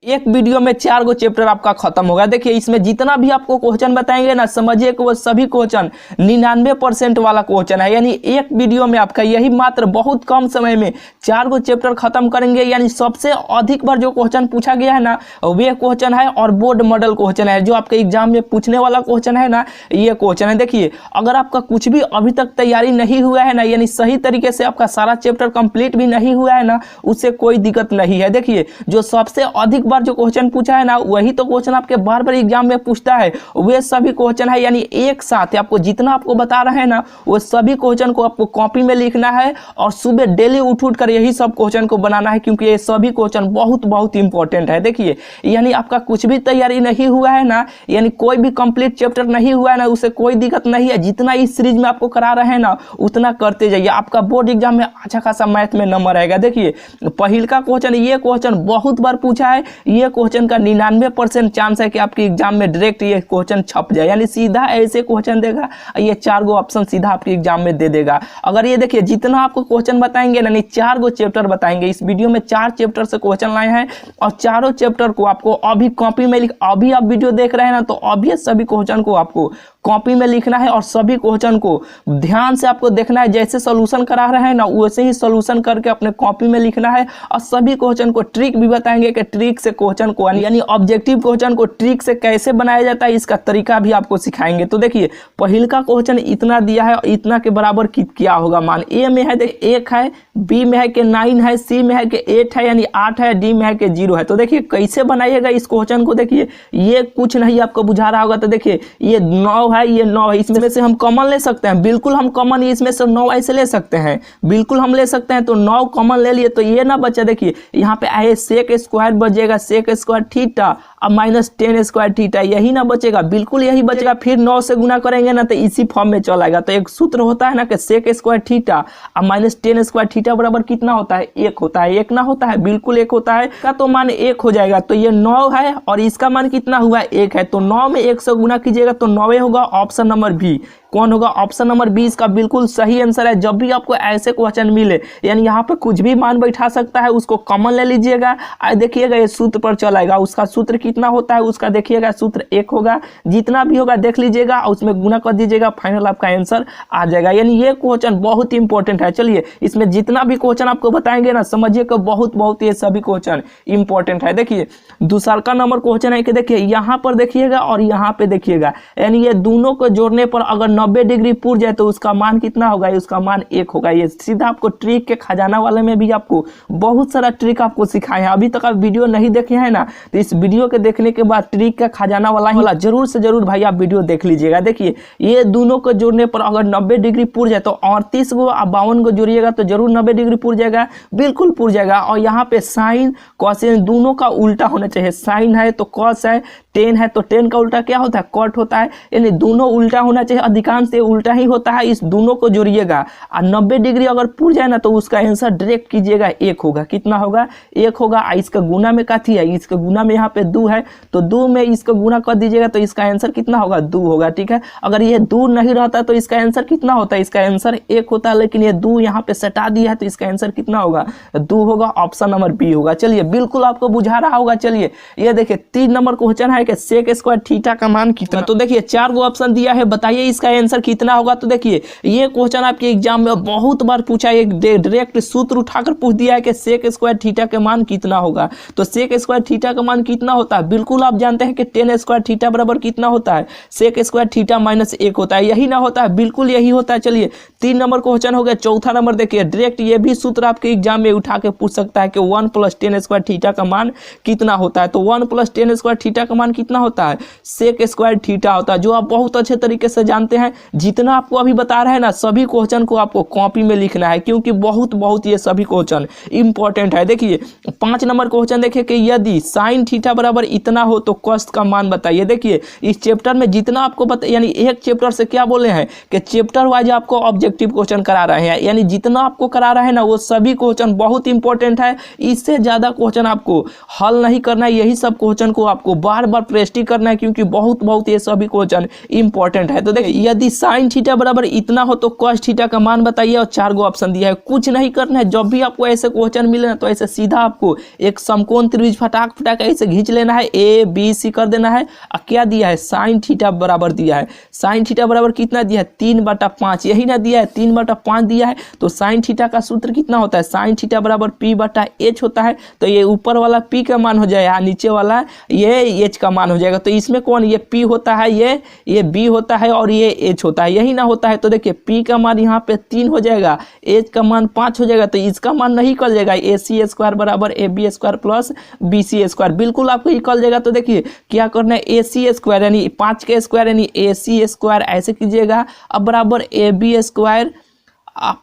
एक वीडियो में 4 गो चैप्टर आपका खत्म होगा। देखिए इसमें जितना भी आपको क्वेश्चन बताएंगे ना, समझिए कि वो सभी क्वेश्चन 99% वाला क्वेश्चन है। यानी एक वीडियो में आपका यही मात्र बहुत कम समय में 4 गो चैप्टर खत्म करेंगे। यानी सबसे अधिक बार जो क्वेश्चन पूछा गया है ना, वे क्वेश्चन है और बोर्ड मॉडल क्वेश्चन है, जो आपके एग्जाम में पूछने वाला क्वेश्चन है ना, ये क्वेश्चन है। देखिए अगर आपका कुछ भी अभी तक तैयारी नहीं हुआ है ना, यानी सही तरीके से आपका सारा चैप्टर कंप्लीट भी नहीं हुआ है ना, उससे कोई दिक्कत नहीं है। देखिए जो सबसे अधिक जो क्वेश्चन पूछा है ना, वही तो क्वेश्चन आपके बार बार एग्जाम में पूछता है, वे सभी क्वेश्चन है। यानी एक साथ आपको जितना आपको बता रहे हैं ना, वो सभी क्वेश्चन को आपको कॉपी में लिखना है और सुबह डेली उठ कर यही सब क्वेश्चन को बनाना है, क्योंकि ये सभी क्वेश्चन बहुत बहुत इंपॉर्टेंट है। देखिए यानी आपका कुछ भी तैयारी नहीं हुआ है ना, यानी कोई भी कंप्लीट चैप्टर नहीं हुआ है ना, उससे कोई दिक्कत नहीं है। जितना इस सीरीज में आपको करा रहे हैं ना, उतना करते जाइए। आपका बोर्ड एग्जाम में अच्छा खासा मैथ में नंबर आएगा। देखिए पहल का क्वेश्चन, ये क्वेश्चन बहुत बार पूछा है, ये क्वेश्चन का 99% चांस है कि आपके एग्जाम में डायरेक्ट ये क्वेश्चन छप जाए। यानी सीधा ऐसे क्वेश्चन देगा, ये 4 गो ऑप्शन सीधा आपके एग्जाम में दे देगा। अगर ये देखिए जितना आपको क्वेश्चन बताएंगे ना, 4 गो चैप्टर बताएंगे। इस वीडियो में 4 चैप्टर से क्वेश्चन लाए हैं और चारों चैप्टर को आपको अभी कॉपी में अभी आप वीडियो देख रहे हैं ना, तो अभी सभी क्वेश्चन को आपको कॉपी में लिखना है और सभी क्वेश्चन को ध्यान से आपको देखना है। जैसे सॉल्यूशन करा रहे हैं ना, वैसे ही सॉल्यूशन करके अपने कॉपी में लिखना है। और सभी क्वेश्चन को ट्रिक भी बताएंगे कि ट्रिक से क्वेश्चन को, यानी ऑब्जेक्टिव क्वेश्चन को ट्रिक से कैसे बनाया जाता है, इसका तरीका भी आपको सिखाएंगे। तो देखिए पहल का क्वेश्चन इतना दिया है और इतना के बराबर क्या होगा मान। ए में है 1 है, बी में है कि 9 है, सी में है कि 8 है यानी 8 है, डी में है कि 0 है। तो देखिए कैसे बनाइएगा इस क्वेश्चन को। देखिए ये कुछ नहीं आपको बुझा रहा होगा, तो देखिए ये 9 है, ये 9 है, इसमें से हम कॉमन ले सकते हैं। बिल्कुल हम कॉमन इसमें से 9 ऐसे ले सकते हैं, बिल्कुल हम ले सकते हैं। तो 9 कॉमन ले लिए तो ये ना बचा। देखिए यहाँ पे आए सेक स्क्वायर बचेगा, सेक स्क्वायर थीटा और -10 स्क्वायर थीटा, यही ना बचेगा, बिल्कुल यही बचेगा। फिर 9 से गुना करेंगे ना, तो इसी फॉर्म में चला आएगा। तो एक सूत्र होता है ना कि सेक स्क्वायर थीटा और -10 स्क्वायर थीटा बराबर कितना होता है, 1 होता है। 1 ना होता है, बिल्कुल 1 होता है का, तो मान 1 हो जाएगा। तो ये 9 है और इसका मान कितना हुआ, 1 है। तो 9 में 1 से गुना कीजिएगा तो 9 होगा। ऑप्शन नंबर बी कौन होगा, ऑप्शन नंबर 20 इसका बिल्कुल सही आंसर है। जब भी आपको ऐसे क्वेश्चन मिले, यानी यहाँ पे कुछ भी मान बैठा सकता है, उसको कॉमन ले लीजिएगा। देखिएगा ये सूत्र पर चलाएगा, उसका सूत्र कितना होता है, उसका देखिएगा सूत्र 1 होगा। जितना भी होगा देख लीजिएगा और उसमें गुना कर दीजिएगा, फाइनल आपका आंसर आ जाएगा। यानी ये क्वेश्चन बहुत इंपॉर्टेंट है। चलिए इसमें जितना भी क्वेश्चन आपको बताएंगे ना, समझिए कि बहुत ये सभी क्वेश्चन इंपॉर्टेंट है। देखिए दूसरा का नंबर क्वेश्चन है कि देखिए यहाँ पर देखिएगा और यहाँ पे देखिएगा, यानी ये दोनों को जोड़ने पर अगर 90 डिग्री पूर जाए तो उसका मान कितना होगा, उसका मान 1 होगा। ये सीधा आपको ट्रिक के खजाना वाले में भी आपको बहुत सारा ट्रिक आपको सिखाए हैं। अभी तक आप वीडियो नहीं देखे हैं ना, तो इस वीडियो के देखने के बाद ट्रिक का खजाना वाला जरूर से जरूर भाई आप वीडियो देख लीजिएगा। देखिए ये दोनों को जोड़ने पर अगर 90 डिग्री पूर जाए तो 38 गो और 52 को जोड़िएगा तो जरूर 90 डिग्री पूर जाएगा, बिल्कुल पूर जाएगा। और यहाँ पे साइन कॉसेन दोनों का उल्टा होना चाहिए। साइन है तो कॉस है, टेन है तो टेन का उल्टा क्या होता है, कॉट होता है। यानी दोनों उल्टा होना चाहिए, अधिकांश से उल्टा ही होता है। इस दोनों को जोड़िएगा और 90 डिग्री अगर पूर जाए ना, तो उसका आंसर डायरेक्ट कीजिएगा 1 होगा। कितना होगा, 1 होगा। इसका गुना में काथी है, इसका गुना में यहाँ पे 2 है, तो 2 में इसका गुना कर दीजिएगा तो इसका आंसर कितना होगा, 2 होगा। ठीक है, अगर ये 2 नहीं रहता तो इसका आंसर कितना होता है, इसका आंसर 1 होता है। लेकिन ये 2 यहाँ पे सटा दिया है तो इसका आंसर कितना होगा, 2 होगा। ऑप्शन नंबर बी होगा। चलिए बिल्कुल आपको बुझा रहा होगा। चलिए ये देखिए 3 नंबर क्वेश्चन है कि सेक स्क्वायर थीटा का मान कितना। तो देखिए 4 गो ऑप्शन दिया है, बताइए इसका आंसर कितना होगा। तो देखिए ये क्वेश्चन आपके एग्जाम में बहुत बार पूछा है, डायरेक्ट सूत्र उठाकर पूछ दिया है कि सेक स्क्वायर थीटा का मान कितना होगा। तो सेक स्क्वायर थीटा का मान कितना होता है, बिल्कुल आप जानते हैं कि 10 स्क्वायर थीटा बराबर कितना होता है, सेक स्क्वायर थीटा -1 होता है। यही ना होता है, बिल्कुल यही होता है। चलिए 3 नंबर क्वेश्चन हो गया। चौथा नंबर देखिए, डायरेक्ट ये भी सूत्र आपके एग्जाम में उठा के पूछ सकता है कि 1 + 10 स्क्वायर थीटा का मान कितना होता है। तो 1 + 10 स्क्वायर थीटा का मान कितना होता है, सेक स्क्वायर थीटा होता है, जो आप बहुत अच्छे तरीके से जानते हैं। जितना आपको अभी बता रहे हैं ना, सभी क्वेश्चन को आपको कॉपी में लिखना है, क्योंकि बहुत ये सभी क्वेश्चन इंपॉर्टेंट है। देखिए 5 नंबर क्वेश्चन देखिए कि यदि साइन थीटा बराबर इतना हो तो कॉस का मान बताइए। देखिए इस चैप्टर में जितना आपको यानी एक चैप्टर से क्या बोले हैं कि चैप्टर वाइज आपको ऑब्जेक्टिव क्वेश्चन करा रहे हैं, यानी जितना आपको करा रहे हैं ना, वो सभी क्वेश्चन बहुत इंपॉर्टेंट है। इससे ज्यादा क्वेश्चन आपको हल नहीं करना है। यही सब क्वेश्चन को आपको बार बार प्रेस्टी करना है क्योंकि बहुत ये सभी क्वेश्चन इंपॉर्टेंट है। तो देखिए यदि साइन थीटा बराबर इतना हो तो कॉस थीटा का मान बताइए और 4 गो ऑप्शन दिया है। कुछ नहीं करना है, जब भी आपको ऐसे क्वेश्चन मिले ना तो ऐसे सीधा आपको एक समकोण त्रिभुज फटाक ऐसे खींच लेना है, ए बी सी कर देना है। और क्या दिया है, साइन थीटा बराबर दिया है। साइन थीटा बराबर कितना दिया है, 3/5, यही ना दिया है, 3/5 दिया है। तो साइन थीटा का सूत्र कितना होता है, साइन थीटा बराबर p/h होता है। तो ये ऊपर वाला p का मान हो जाएगा, नीचे वाला ये h का मान हो जाएगा। तो इसमें कौन, ये p होता है, ये b होता है और ये h होता है, यही ना होता है। तो देखिए p का मान यहाँ पे 3 हो जाएगा, h का मान 5 हो जाएगा। तो इसका मान नहीं निकल जाएगा, ac² बराबर ab² प्लस bc², बिल्कुल आपको निकल जाएगा। तो देखिए क्या करना है, ac² यानी 5 के स्क्वायर यानी ac² ऐसे कीजिएगा, अब बराबर ab²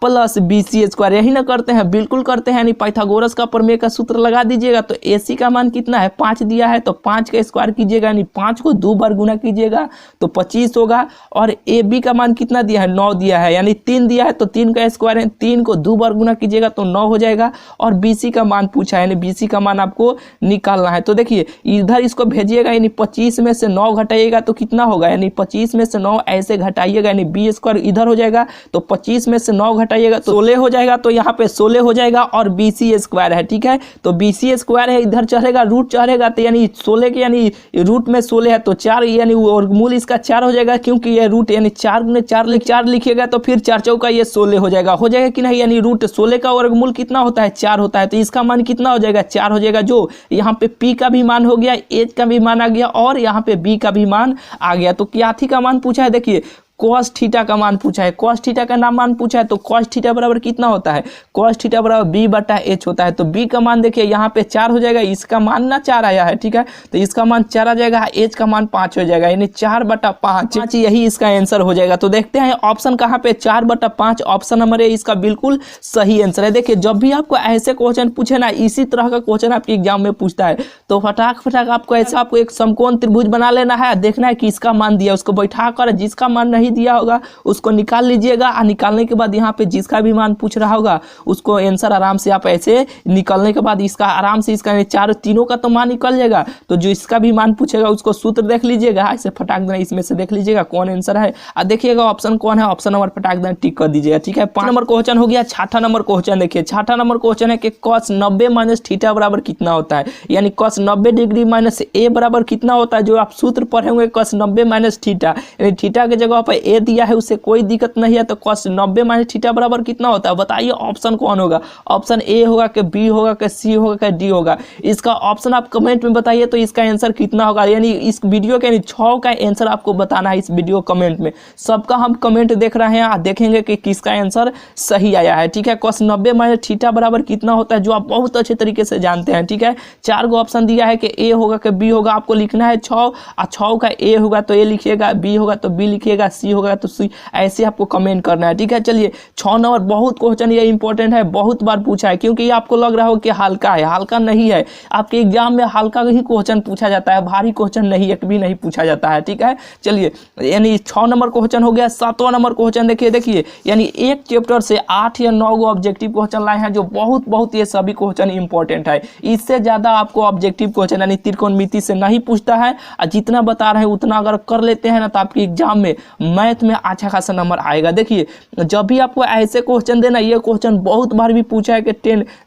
प्लस bc², यही ना करते हैं, बिल्कुल करते हैं। यानी पाइथागोरस का प्रमेय का सूत्र लगा दीजिएगा। तो ac का मान कितना है, 5 दिया है, तो 5 का स्क्वायर कीजिएगा यानी 5 को 2 बार गुना कीजिएगा तो 25 होगा। और ab का मान कितना दिया है, 9 दिया है, यानी 3 दिया है तो 3 का स्क्वायर है, 3 को 2 बार गुना कीजिएगा तो 9 हो जाएगा। और bc का मान पूछा है, यानी bc का मान आपको निकालना है। तो देखिए इधर इसको भेजिएगा, यानी 25 में से 9 घटाइएगा तो कितना होगा, यानी 25 में से 9 ऐसे घटाइएगा, यानी b² इधर हो जाएगा तो 25 में से 9 घटाइएगा तो 16 हो जाएगा। तो यहाँ पे 16 हो जाएगा और bc² है, ठीक है। तो bc² है, इधर चढ़ेगा, रूट चढ़ेगा तो यानी 16 के यानी रूट में 16 है तो 4 यानी वर्गमूल इसका 4 हो जाएगा, क्योंकि ये रूट यानी 4 गुने 4 लिखिएगा तो फिर 4 चौका ये 16 हो जाएगा कि नहीं। यानी रूट 16 का वर्गमूल कितना होता है, 4 होता है। तो इसका मान कितना हो जाएगा, 4 हो जाएगा। जो यहाँ पे p का भी मान हो गया, h का भी मान आ गया और यहाँ पे b का भी मान आ गया। तो क्या थी का मान पूछा है, देखिए कॉस थीटा का मान पूछा है, कॉस थीटा का नाम मान पूछा है। तो कॉस थीटा बराबर कितना होता है, कॉस थीटा बराबर b/h होता है। तो b का मान देखिए यहाँ पे 4 हो जाएगा, इसका मान ना 4 आया है, ठीक है। तो इसका मान 4 आ जाएगा, h का मान 5 हो जाएगा, यानी 4/5 यही इसका आंसर हो जाएगा। तो देखते हैं ऑप्शन कहाँ पे, 4/5 ऑप्शन नंबर ए इसका बिल्कुल सही आंसर है। देखिए जब भी आपको ऐसे क्वेश्चन पूछे ना, इसी तरह का क्वेश्चन आपके एग्जाम में पूछता है तो फटाक आपको ऐसा आपको एक समकोण त्रिभुज बना लेना है, देखना है कि इसका मान दिया, उसको बैठा कर जिसका मान नहीं दिया होगा उसको निकाल लीजिएगा। और निकालने के बाद यहाँ पे जिसका भी मान पूछ रहा होगा उसको आंसर आराम से आप ऐसे निकालने के बाद इसका आराम से इसका तीनों का तो मान निकल जाएगा। तो जो इसका भी मान पूछेगा उसको सूत्र देख लीजिएगा, ऐसे फटाक देना इसमें से देख लीजिएगा कौन आंसर है और देखिएगा ऑप्शन कौन है, ऑप्शन नंबर फटाक देना टिक कर दीजिएगा, ठीक है। 5 नंबर क्वेश्चन हो गया। 6ठा नंबर क्वेश्चन देखिए, 6ठा नंबर क्वेश्चन है कि cos 90 - थीटा बराबर कितना होता है, यानी cos 90 डिग्री माइनस a बराबर कितना होता है। जो आप सूत्र पढ़े होंगे cos 90 - थीटा, यानी थीटा के जगह पर a दिया है, उससे कोई दिक्कत नहीं है। तो cos 90 - थीटा बराबर कितना होता है, बताइए ऑप्शन कौन होगा, ऑप्शन ए होगा कि बी होगा कि सी होगा कि डी होगा। इसका ऑप्शन आप कमेंट में बताइए तो इसका आंसर कितना होगा। यानी इस वीडियो के 6 का आंसर आपको बताना है इस वीडियो कमेंट में। सबका हम कमेंट देख रहे हैं, देखेंगे कि किसका आंसर सही आया है, ठीक है। cos 90 - थीटा बराबर कितना होता है, जो आप बहुत अच्छे तरीके से जानते हैं, ठीक है। 4 गो ऑप्शन दिया है कि ए होगा कि बी होगा, आपको लिखना है 6 और 6 का ए होगा तो ए लिखिएगा, बी होगा तो बी लिखिएगा, सी होगा तो सी, ऐसे आपको कमेंट करना है, ठीक है। चलिए 6 नंबर बहुत क्वेश्चन ये इंपॉर्टेंट है, बहुत बार पूछा है, क्योंकि आपको लग रहा हो कि हल्का है, हल्का नहीं है। आपके एग्जाम में हल्का ही क्वेश्चन पूछा जाता है, भारी क्वेश्चन नहीं, एक भी नहीं पूछा जाता है, ठीक है। चलिए यानी 6 नंबर क्वेश्चन हो गया। 7वां नंबर क्वेश्चन देखिए यानी एक चैप्टर से 8 या 9 गो ऑब्जेक्टिव क्वेश्चन लाए हैं, जो बहुत ये सभी क्वेश्चन इंपॉर्टेंट है। इससे ज्यादा आपको ऑब्जेक्टिव क्वेश्चन यानी त्रिकोणमिति से नहीं पूछता है, और जितना बता रहे हैं उतना अगर कर लेते हैं ना तो आपके एग्जाम में मैथ में अच्छा खासा नंबर आएगा। देखिए जब भी आपको ऐसे क्वेश्चन देना, ये क्वेश्चन बहुत बार भी पूछा है कि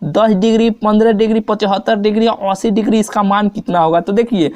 10 डिग्री 15 डिग्री 75 डिग्री 80 डिग्री इसका मान कितना होगा। तो देखिए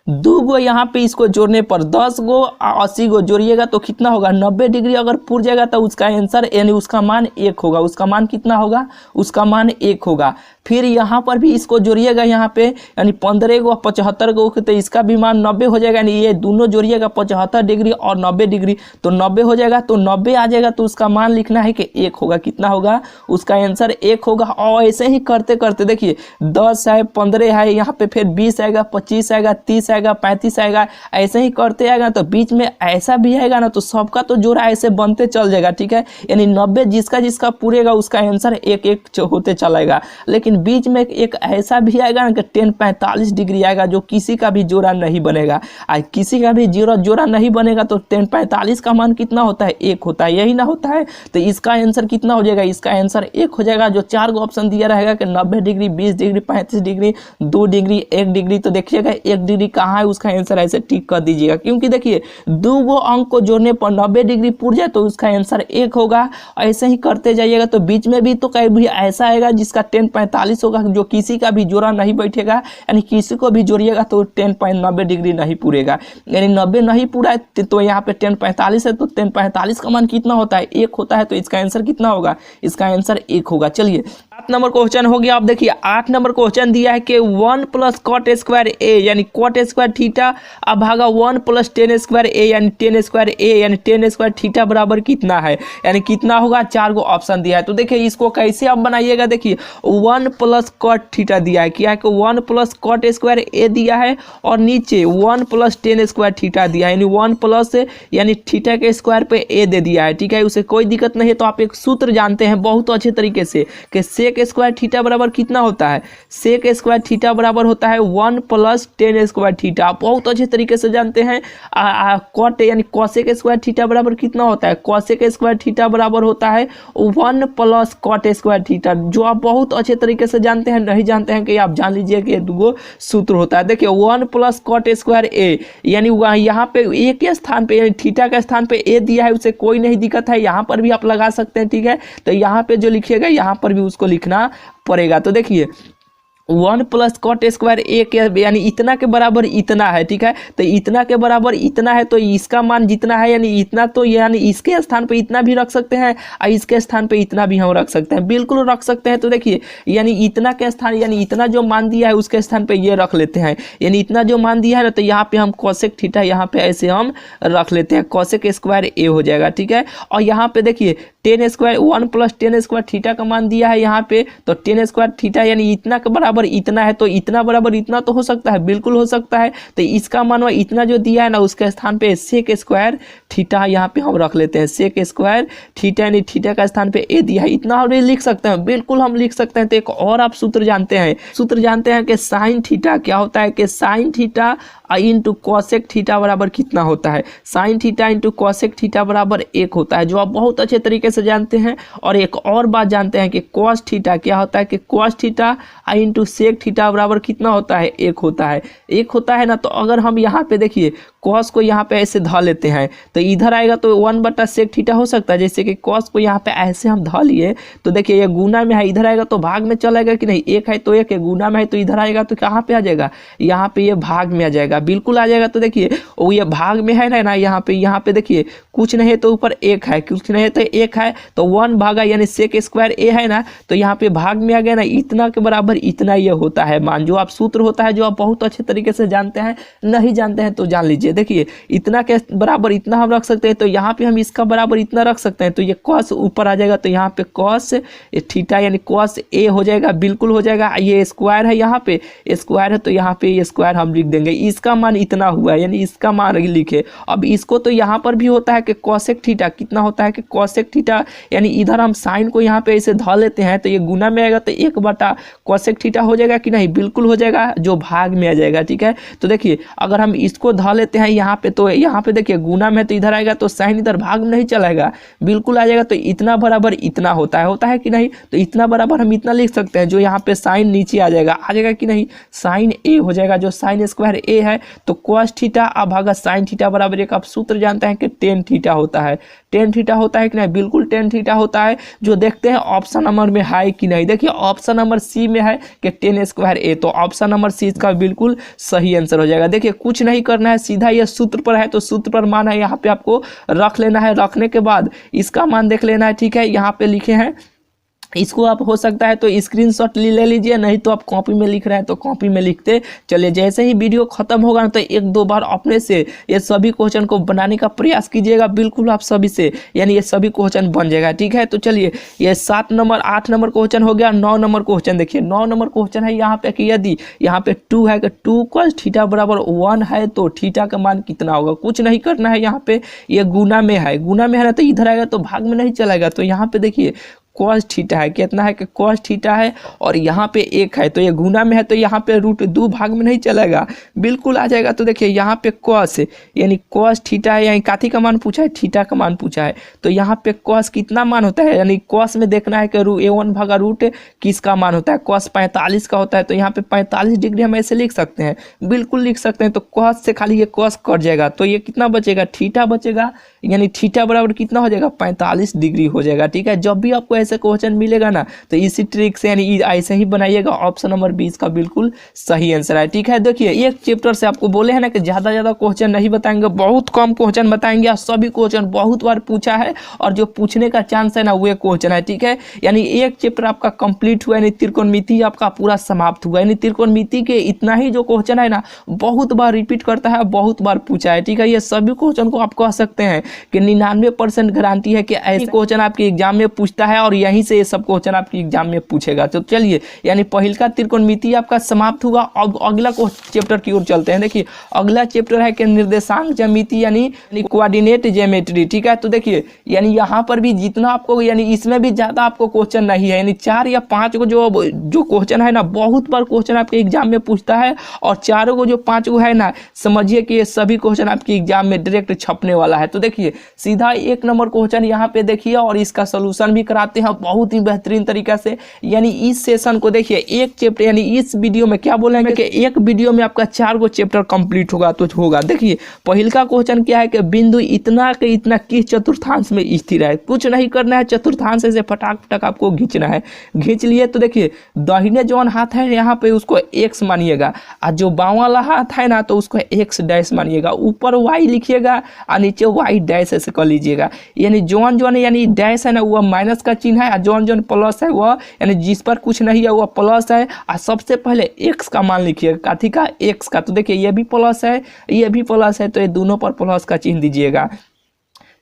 2 गो यहाँ पे इसको जोड़ने पर 10 गो 80 गो जोड़िएगा तो कितना होगा, 90 डिग्री अगर पूर जाएगा तो उसका आंसर यानी उसका मान 1 होगा। उसका मान कितना होगा, उसका मान 1 होगा। फिर यहाँ पर भी इसको जोड़िएगा, यहाँ पे यानी 15 गो 75 गो तो इसका भी मान 90 हो जाएगा। यानी ये दोनों जोड़िएगा 75 डिग्री और 90 डिग्री तो 90 हो जाएगा। तो 90 आ जाएगा तो उसका मान लिखना है कि 1 होगा। कितना होगा, उसका आंसर 1 होगा। और ऐसे ही करते करते देखिए 10 है 15 है, यहाँ पे फिर 20 आएगा 25 आएगा 30 आएगा 35 आएगा, ऐसे ही करते आएगा। तो बीच में ऐसा भी आएगा ना तो सबका तो जोड़ा ऐसे बनते चल जाएगा, ठीक है। यानी 90 जिसका पूरेगा उसका आंसर 1 होते चलेगा। लेकिन बीच में एक ऐसा भी आएगा ना कि 10 45 डिग्री आएगा, जो किसी का भी जोड़ा नहीं बनेगा। किसी का भी जोड़ा नहीं बनेगा तो 10 45 का मान कितना होता है, 1 होता है, यही ना होता है। तो इसका आंसर कितना हो जाएगा, इसका आंसर 1 हो जाएगा। जो 4 गो ऑप्शन दिया रहेगा कि 90 degree 20 degree 35 degree 2 degree 1 degree, तो देखिएगा 1 डिग्री का कहाँ है उसका आंसर ऐसे टिक कर दीजिएगा, क्योंकि देखिए 2 अंक को जोड़ने पर 90 डिग्री पूर जाए तो उसका आंसर 1 होगा। ऐसे ही करते जाइएगा तो बीच में भी तो कहीं भी ऐसा आएगा जिसका 10:45 होगा, जो किसी का भी जोड़ा नहीं बैठेगा, यानी किसी को भी जोड़िएगा तो 10.90 डिग्री नहीं पूरेगा, यानी 90 नहीं पूरा है तो यहाँ पे 10:45 है, तो 10:45 का मान कितना होता है 1 होता है, तो इसका आंसर कितना होगा, इसका आंसर 1 होगा। चलिए 7 नंबर क्वेश्चन हो गया। आप देखिए 8 नंबर क्वेश्चन दिया है कि 1 + cot स्क्वायर ए यानी cot स्क्वायर थीटा अब भागा 1 + tan स्क्वायर ए यानी tan स्क्वायर ए यानी tan स्क्वायर थीटा बराबर कितना है, यानी कितना होगा। 4 गो ऑप्शन दिया है, तो देखिए इसको कैसे आप बनाइएगा। देखिए 1 + cot थीटा दिया है, क्या है कि 1 + cot स्क्वायर ए दिया है और नीचे 1 + tan स्क्वायर थीटा दिया है, यानी 1 प्लस यानी थीटा के स्क्वायर पे ए दे दिया है, ठीक है। उसे कोई दिक्कत नहीं है, तो आप एक सूत्र जानते हैं बहुत अच्छे तरीके से कि सेक स्क्वायर थीटा बराबर कितना होता है। सेक स्क्वायर थीटा बराबर होता है 1 + tan स्क्वायर थीटा, आप बहुत अच्छे तरीके से जानते हैं। कॉट यानी कॉसेक स्क्वायर थीटा बराबर कितना होता है, कॉसेक स्क्वायर थीटा बराबर होता है 1 + cot स्क्वायर थीटा, जो आप बहुत अच्छे तरीके से जानते हैं। नहीं जानते हैं कि आप जान लीजिए कि 2 सूत्र होता है। देखिए 1 + cot स्क्वायर ए यानी यहाँ पे ए के स्थान पे यानी थीटा के स्थान पे ए दिया है, उसे कोई नहीं दिक्कत है, यहाँ पर भी आप लगा सकते हैं, ठीक है। तो यहाँ पे जो लिखिएगा यहाँ पर भी उसको लिखना पड़ेगा। तो देखिए 1 + cot स्क्वायर ए के यानी इतना के बराबर इतना है, ठीक है। तो इतना के बराबर इतना है, तो इसका मान जितना है यानी इतना, तो यानी इसके स्थान पे इतना भी रख सकते हैं और इसके स्थान पे इतना भी हम रख सकते हैं, बिल्कुल रख सकते हैं। तो देखिए यानी इतना के स्थान यानी इतना जो मान दिया है उसके स्थान पे ये रख लेते हैं, यानी इतना जो मान दिया है ना, तो यहाँ पे हम cosec थीटा यहाँ पे ऐसे हम रख लेते हैं, cosec स्क्वायर ए हो जाएगा, ठीक है। और यहाँ पे देखिए tan square 1 + tan square theta का मान दिया है यहाँ पे, तो tan स्क्वायर थीटा यानी इतना के बराबर इतना है, तो इतना बराबर इतना तो हो सकता है, बिल्कुल हो सकता है। तो इसका मान इतना जो दिया है ना उसके स्थान पे सेक स्क्वायर थीटा यहाँ पे हम रख लेते हैं, सेक स्क्वायर थीटा यानी थीटा का स्थान पे ए दिया है, इतना हम लिख सकते हैं, बिल्कुल हम लिख सकते हैं। तो एक और आप सूत्र जानते हैं कि साइन थीटा क्या होता है, कि sine theta into cosec theta बराबर कितना होता है, sine theta into cosec theta बराबर 1 होता है, जो आप बहुत अच्छे तरीके से जानते हैं। और एक और बात जानते हैं कि कॉस थीटा क्या होता है, कि cos theta into sec theta बराबर कितना होता है, 1 होता है, 1 होता है ना। तो अगर हम यहाँ पे देखिए कॉस को यहाँ पे ऐसे धा लेते हैं तो इधर आएगा तो 1/sec थीटा हो सकता है, जैसे कि कॉस को यहाँ पे ऐसे हम धा लिए तो देखिए ये गुना में है, इधर आएगा तो भाग में चलेगा कि नहीं, 1 है तो 1 है, गुना में है तो इधर आएगा तो कहाँ पे आ जाएगा, यहाँ पे ये भाग में आ जाएगा, बिल्कुल आ जाएगा। तो देखिए वो ये भाग में है ना, यहाँ पे देखिए कुछ नहीं है तो ऊपर 1 है, कुछ नहीं है तो 1 है, तो 1 भागा यानी सेक स्क्वायर ए है ना, तो यहाँ पे भाग में आ गया ना, इतना के बराबर इतना ये होता है मान, जो आप सूत्र होता है जो आप बहुत अच्छे तरीके से जानते हैं। नहीं जानते हैं तो जान लीजिए। देखिए इतना के बराबर इतना हम रख सकते हैं, तो यहाँ पे हम इसका बराबर इतना रख सकते हैं, तो ये कॉस ऊपर आ जाएगा, तो यहाँ पे कॉस थीटा यानी कॉस ए हो जाएगा, बिल्कुल हो जाएगा। ये स्क्वायर है, यहाँ पे स्क्वायर है तो यहाँ पे ये स्क्वायर हम लिख देंगे, इसका मान इतना हुआ है यानी इसका मान लिखे। अब इसको तो यहाँ पर भी होता है कि कॉसेक थीटा कितना होता है, कि कॉसेक थीटा यानी इधर हम साइन को यहाँ पे ऐसे धा लेते हैं तो ये गुना में आएगा, तो 1/cosec थीटा हो जाएगा कि नहीं, बिल्कुल हो जाएगा, जो भाग में आ जाएगा, ठीक है। तो देखिए अगर हम इसको धा लेते हैं यहाँ पे, तो यहाँ पे देखिए गुना में तो इधर आएगा तो साइन इधर भाग में नहीं चलाएगा, बिल्कुल आ जाएगा। तो इतना बराबर इतना होता है कि नहीं, तो इतना बराबर हम इतना लिख सकते हैं, जो यहाँ पे साइन नीचे आ जाएगा कि नहीं, साइन ए हो जाएगा, जो साइन स्क्वायर ए है तो कॉस थीटा अब भागा साइन थीटा बराबर एक आप सूत्र जानते हैं कि टेन थीटा होता है, टेन थीटा होता है कि नहीं, बिल्कुल टेन थीटा होता है। जो देखते हैं ऑप्शन नंबर में है कि नहीं, देखिए ऑप्शन नंबर सी में है कि टेन स्क्वायर ए, तो ऑप्शन नंबर सी इसका बिल्कुल सही आंसर हो जाएगा। देखिए कुछ नहीं करना है, सीधा ये सूत्र पर है तो सूत्र पर मान है, यहाँ पे आपको रख लेना है, रखने के बाद इसका मान देख लेना है, ठीक है। यहाँ पे लिखे हैं, इसको आप हो सकता है तो स्क्रीनशॉट ले लीजिए, नहीं तो आप कॉपी में लिख रहे हैं तो कॉपी में लिखते चलिए। जैसे ही वीडियो खत्म होगा ना तो 1-2 बार अपने से ये सभी क्वेश्चन को बनाने का प्रयास कीजिएगा, बिल्कुल आप सभी से यानी ये सभी क्वेश्चन बन जाएगा, ठीक है। तो चलिए ये 7 नंबर 8 नंबर क्वेश्चन हो गया। 9 नंबर क्वेश्चन देखिए, 9 नंबर क्वेश्चन है यहाँ पे कि यदि यहाँ पे 2 है कि 2 cos थीटा बराबर 1 है तो थीटा का मान कितना होगा। कुछ नहीं करना है, यहाँ पे ये गुना में है ना, तो इधर आएगा तो भाग में नहीं चलेगा, तो यहाँ पे देखिए cos थीटा है, कितना है कि cos थीटा है, और यहाँ पे 1 है तो ये गुना में है तो यहाँ पे रूट 2 भाग में नहीं चलेगा, बिल्कुल आ जाएगा। तो देखिए यहाँ पे cos यानी cos थीटा है, यानी काथी का मान पूछा है, थीटा का मान पूछा है, तो यहाँ पे cos कितना मान होता है, यानी cos में देखना है कि a1 भागा रूट किसका मान होता है, cos 45 का होता है, तो यहाँ पे 45 डिग्री हम ऐसे लिख सकते हैं, बिल्कुल लिख सकते हैं। तो cos से खाली ये cos कट जाएगा तो ये कितना बचेगा, थीटा बचेगा, यानी थीटा बराबर कितना हो जाएगा, 45 डिग्री हो जाएगा। ठीक है, जब भी आपको ऐसे क्वेश्चन मिलेगा ना तो इसी ट्रिक से यानी ऐसे ही बनाइएगा। ऑप्शन नंबर 20 का बिल्कुल सही आंसर है। ठीक है, देखिए एक चैप्टर से आपको बोले हैं ना कि ज़्यादा क्वेश्चन नहीं बताएंगे, बहुत कम क्वेश्चन बताएंगे, और सभी क्वेश्चन बहुत बार पूछा है और जो पूछने का चांस है ना वो क्वेश्चन है। ठीक है, यानी एक चैप्टर आपका कंप्लीट हुआ, यानी त्रिकोणमिति आपका पूरा समाप्त हुआ, यानी त्रिकोणमिति के इतना ही जो क्वेश्चन है ना बहुत बार रिपीट करता है, बहुत बार पूछा है। ठीक है, ये सभी क्वेश्चन को आप कह सकते हैं कि 99% गारंटी है कि ऐसे क्वेश्चन आपके एग्जाम में पूछता है और यहीं से ये सब क्वेश्चन आपके एग्जाम में पूछेगा। तो चलिए, यानी पहिलका त्रिकोणमिति आपका समाप्त हुआ। अब अगला चैप्टर की ओर चलते हैं। देखिए अगला चैप्टर है कि निर्देशांक ज्यामिति यानी कोऑर्डिनेट ज्योमेट्री। ठीक है, तो देखिए यानी यहाँ पर भी जितना आपको, यानी इसमें भी ज़्यादा आपको क्वेश्चन नहीं है, यानी 4 या 5 को जो क्वेश्चन है ना बहुत बार क्वेश्चन आपके एग्जाम में पूछता है, और चारों को जो 5 को है ना समझिए कि ये सभी क्वेश्चन आपके एग्जाम में डायरेक्ट छपने वाला है। तो देखिए सीधा 1 नंबर क्वेश्चन यहाँ पे देखिए, और इसका सोल्यूशन भी कराते हैं बहुत ही बेहतरीन तरीका से। यानी इस सेशन को देखिए एक चैप्टर, यानी इस वीडियो में क्या बोलेंगे कि एक वीडियो में आपका 4 गो चैप्टर कंप्लीट होगा तो होगा। देखिए पहिलका क्वेश्चन क्या है कि बिंदु इतना के इतना किस चतुर्थांश में स्थिर है, कुछ नहीं करना है, चतुर्थांश से फटाक फटाक आपको खींचना है। खींच लिए तो देखिए दाहिने जो हाथ है यहाँ पे उसको x मानिएगा, और जो बाँव वाला हाथ है ना तो उसको x डैश मानिएगा, ऊपर y लिखिएगा और नीचे y डैश ऐसे कर लीजिएगा। यानी जोन यानी डैश है ना वो माइनस का चिन्ह है, और जोन प्लस है वह यानी जिस पर कुछ नहीं है वह प्लस है। और सबसे पहले x का मान लिखिएगा, काथी का, x का। तो देखिए ये भी प्लस है, ये भी प्लस है, तो ये दोनों पर प्लस का चिन्ह दीजिएगा।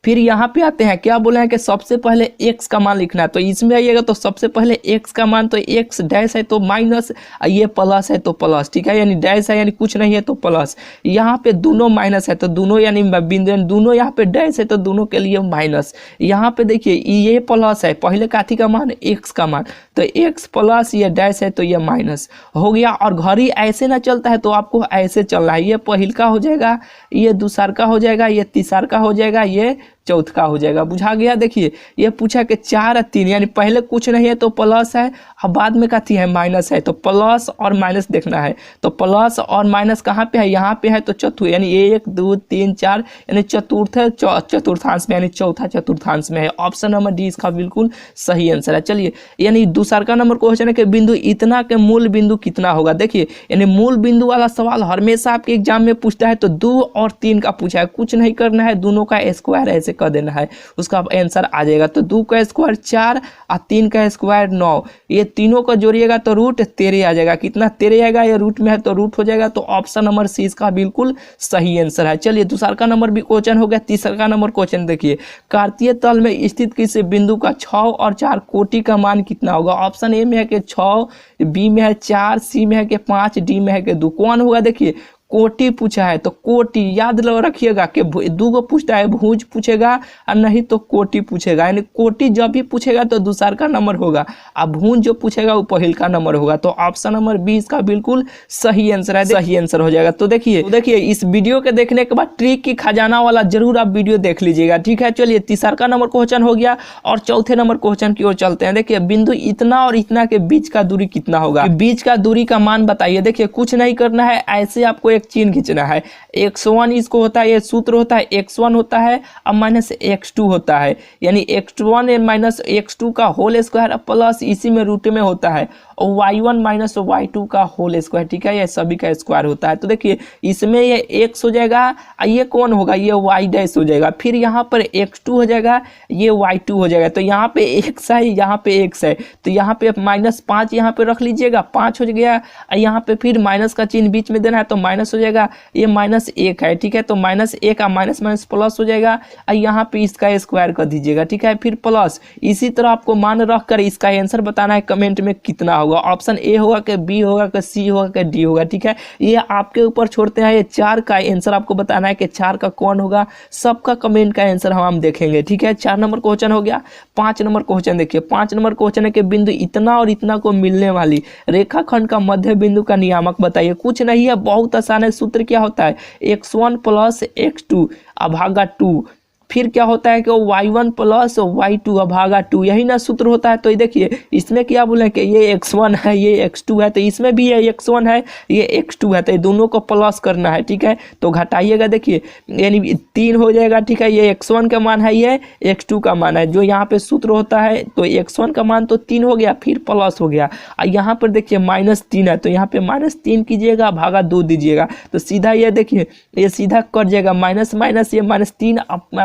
फिर यहाँ पे आते हैं, क्या बोले हैं कि सबसे पहले x का मान लिखना है, तो इसमें आइएगा तो सबसे पहले x का मान, तो x डैश है तो माइनस, ये प्लस है तो प्लस। ठीक है, यानी डैश है यानी कुछ नहीं है तो प्लस, यहाँ पे दोनों माइनस है तो दोनों, यानी बिंदु दोनों यहाँ पे डैश है तो दोनों के लिए माइनस। यहाँ पे देखिए ये प्लस है, पहले काथी का मान, x का मान, तो x प्लस ये डैश है तो ये माइनस हो गया। और घड़ी ऐसे ना चलता है तो आपको ऐसे चलना है, ये पहिलका हो जाएगा, ये दूसरा हो जाएगा, ये तीसरा हो जाएगा, ये चौथा हो जाएगा। बुझा गया। देखिए ये पूछा कि 4 और 3, यानी पहले कुछ नहीं है तो प्लस है, अब बाद में कथी है, माइनस है, तो प्लस और माइनस देखना है। तो प्लस और माइनस कहाँ पे है, यहाँ पे है, तो चतुर्थ यानी 1 2 3 4 यानी चतुर्थांश में, यानी चौथा चतुर्थांश में है। ऑप्शन नंबर डी इसका बिल्कुल सही आंसर है। चलिए, यानी दूसरा नंबर क्वेश्चन है कि बिंदु इतना के मूल बिंदु कितना होगा। देखिए यानी मूल बिंदु वाला सवाल हमेशा आपके एग्जाम में पूछता है, तो 2 और 3 का पूछा है, कुछ नहीं करना है, दोनों का स्क्वायर ऐसे कर देना है, उसका आंसर आ जाएगा। तो 2 का स्क्वायर 4 और 3 का स्क्वायर 9, ये तीनों को जोड़िएगा तो रूट 13 आ जाएगा। कितना 13 आएगा, ये रूट में है तो रूट हो जाएगा। तो ऑप्शन नंबर सी इसका बिल्कुल सही आंसर है। चलिए दूसरा नंबर भी क्वेश्चन हो गया। तीसरा नंबर क्वेश्चन देखिए, कार्तीय तल में स्थित किसी बिंदु का 6 और 4 कोटि का मान कितना होगा। ऑप्शन ए में है कि 6, बी में है 4, सी में है कि 5, डी में है कि 2। कौन होगा, देखिए कोटि पूछा है तो कोटि याद रखिएगा कि 2 को पूछता है, भुज पूछेगा और नहीं तो कोटि पूछेगा। यानी कोटि जब भी पूछेगा तो दूसरा का नंबर होगा, और भुज जो पूछेगा वो पहिल का नंबर होगा। तो ऑप्शन नंबर बी इसका बिल्कुल सही आंसर है, सही आंसर हो जाएगा। तो देखिए इस वीडियो के देखने के बाद ट्रिक की खजाना वाला जरूर आप वीडियो देख लीजिएगा। ठीक है, चलिए तीसरा नंबर क्वेश्चन हो गया और चौथे नंबर क्वेश्चन की ओर चलते हैं। देखिए बिंदु इतना और इतना के बीच का दूरी कितना होगा, बीच का दूरी का मान बताइए। देखिए कुछ नहीं करना है, ऐसे आपको एक चिन्ह खींचना है। x1 इसको होता है, ये सूत्र होता है, x1 होता है अब माइनस x2 होता है, यानी x1 माइनस x2 का होल स्क्वायर प्लस इसी में रूट में होता है, और y1 माइनस y2 का होल स्क्वायर। ठीक है, ये सभी का स्क्वायर होता है। तो देखिए इसमें ये x हो जाएगा, ये कौन होगा, ये y डैश हो जाएगा, फिर यहाँ पर x2 हो जाएगा, ये y2 हो जाएगा। तो यहाँ पे x है, यहाँ पे x है, तो यहाँ पे -5 यहाँ पे रख लीजिएगा, 5 हो गया। यहाँ पे फिर माइनस का चिन्ह बीच में देना है, तो माइनस हो जाएगा, ये -1 है, ठीक है। तो -1 का माइनस माइनस प्लस हो जाएगा और यहाँ पे इसका स्क्वायर कर दीजिएगा, ठीक है। फिर प्लस इसी तरह आपको मान रख कर इसका आंसर बताना है कमेंट में कितना होगा। ऑप्शन ए होगा कि बी होगा कि सी होगा कि डी होगा, ठीक है। ये आपके ऊपर छोड़ते हैं। ये 4 का आंसर आपको बताना है कि 4 का कौन होगा। सबका कमेंट का आंसर हम देखेंगे, ठीक है। 4 नंबर क्वेश्चन हो गया। 5 नंबर क्वेश्चन देखिए। 5 नंबर क्वेश्चन है कि बिंदु इतना और इतना को मिलने वाली रेखाखंड का मध्य बिंदु का नियामक बताइए। कुछ नहीं है, बहुत आसान है। सूत्र क्या होता है, x1 + x2 अभागा 2। फिर क्या होता है कि y1 + y2 अभागा 2, यही ना सूत्र होता है। तो ये देखिए इसमें क्या बोले कि ये x1 है, ये x2 है, तो इसमें भी ये x1 है, ये x2 है, तो ये दोनों को प्लस करना है, ठीक है। तो घटाइएगा, देखिए यानी 3 हो जाएगा, ठीक है। ये x1 का मान है, ये x2 का मान है। जो यहाँ पे सूत्र होता है तो x1 का मान तो 3 हो गया, फिर प्लस हो गया। और यहाँ पर देखिए -3 है, तो यहाँ पे -3 कीजिएगा, भागा 2 दीजिएगा, तो सीधा ये देखिए ये सीधा कट जाएगा। माइनस माइनस ये -3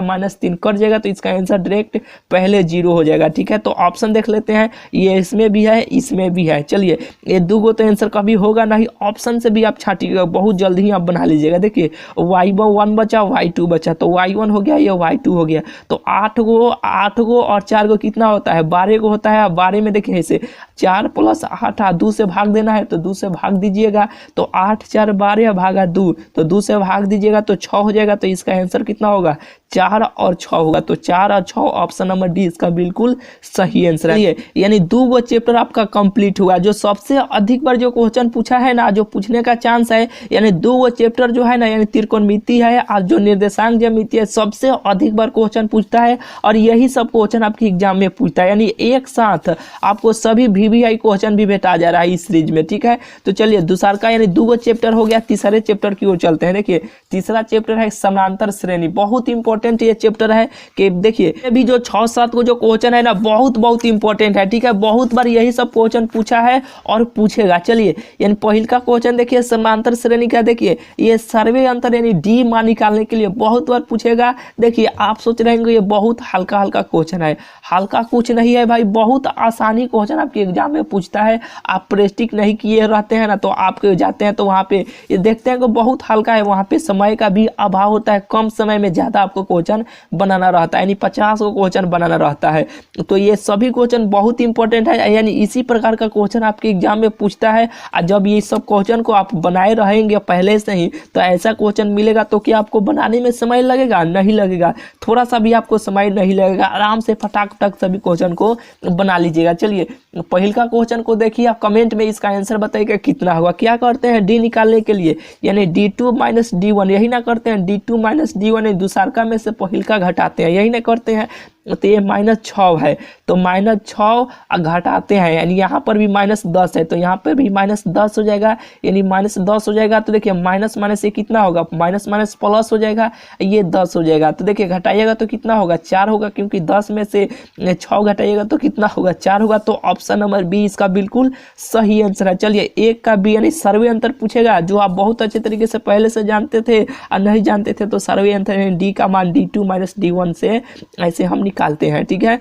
-3 कट जाएगा, तो इसका आंसर डायरेक्ट पहले 0 हो जाएगा, ठीक है। तो ऑप्शन देख लेते हैं, ये इसमें भी है, इसमें भी है। चलिए ये 2 गो तो आंसर कभी होगा नहीं, ऑप्शन से भी आप छाटिएगा, बहुत जल्दी ही आप बना लीजिएगा। देखिए y1 बचा, y2 बचा, तो y1 हो गया, ये y2 हो गया। तो 8 गो और 4 गो कितना होता है, 12 गो होता है। 12 में देखिए ऐसे 4 + 8 2 से भाग देना है, तो 2 से भाग दीजिएगा, तो 8 4 12 भागा 2, तो 2 से भाग दीजिएगा तो 6 हो जाएगा। तो इसका आंसर कितना होगा, 4 और 6 होगा। तो 4 और 6 ऑप्शन नंबर डी इसका बिल्कुल सही आंसर है। यानी 2 गो चैप्टर आपका कंप्लीट हुआ। जो सबसे अधिक बार जो क्वेश्चन पूछा है ना, जो पूछने का चांस है, यानी 2 गो चैप्टर जो है ना, यानी त्रिकोणमिति है और जो निर्देशांक ज्यामिति है, सबसे अधिक बार क्वेश्चन पूछता है और यही सब क्वेश्चन आपके एग्जाम में पूछता है। यानी एक साथ आपको सभी VVI क्वेश्चन भी भेटा जा रहा है इस सीरीज में, ठीक है। तो चलिए दूसरा का यानी 2 गो चैप्टर हो गया। तीसरे चैप्टर की ओर चलते हैं। देखिए तीसरा चैप्टर है समानांतर श्रेणी। बहुत इंपॉर्टेंट ये चैप्टर है कि देखिए ये भी जो 6-7 को जो क्वेश्चन है ना, बहुत इंपॉर्टेंट है, ठीक है। बहुत बार यही सब क्वेश्चन पूछा है और पूछेगा। चलिए यानी पहले का क्वेश्चन देखिए समांतर श्रेणी का। देखिए ये सर्वे अंतर यानी डी मान निकालने के लिए बहुत बार पूछेगा। देखिए आप सोच रहे हैं ये बहुत हल्का क्वेश्चन है, हल्का कुछ नहीं है भाई, बहुत आसानी क्वेश्चन आपके एग्जाम में पूछता है। आप प्रैक्टिस नहीं किए रहते हैं ना, तो आपके जाते हैं तो वहाँ पे ये देखते हैं कि बहुत हल्का है, वहाँ पे समय का भी अभाव होता है, कम समय में ज़्यादा आपको क्वेश्चन बनाना रहता है, यानी 50 को क्वेश्चन बनाना रहता है। तो ये सभी क्वेश्चन बहुत इंपॉर्टेंट है, यानी इसी प्रकार का क्वेश्चन आपके एग्जाम में पूछता है। और जब ये सब क्वेश्चन को आप बनाए रहेंगे पहले से ही, तो ऐसा क्वेश्चन मिलेगा तो क्या आपको बनाने में समय लगेगा? नहीं लगेगा, थोड़ा सा भी आपको समय नहीं लगेगा, आराम से फटाक सभी क्वेश्चन को बना लीजिएगा। चलिए पहले का क्वेश्चन को देखिए, आप कमेंट में इसका आंसर बताइएगा कितना होगा। क्या करते हैं डी निकालने के लिए, यानी d2 - d1, यही ना करते हैं, d2 - d1 दूसरा में से पहले का घटाते हैं, यही ना करते हैं। तो ये -6 है, तो -6 घटाते हैं, यानी यहाँ पर भी -10 है, तो यहाँ पर भी -10 हो जाएगा, यानी -10 हो जाएगा। तो देखिए माइनस माइनस ये कितना होगा, माइनस माइनस प्लस हो जाएगा, ये 10 हो जाएगा। तो देखिए घटाइएगा तो कितना होगा, 4 होगा, क्योंकि 10 में से 6 घटाइएगा तो कितना होगा, 4 होगा। तो ऑप्शन नंबर बी इसका बिल्कुल सही आंसर है। चलिए 1 का बी यानी सर्वे अंतर पूछेगा, जो आप बहुत अच्छे तरीके से पहले से जानते थे और नहीं जानते थे, तो सर्वे अंतर यानी डी का मान d2 - d1 से ऐसे हम निकालते हैं, ठीक है।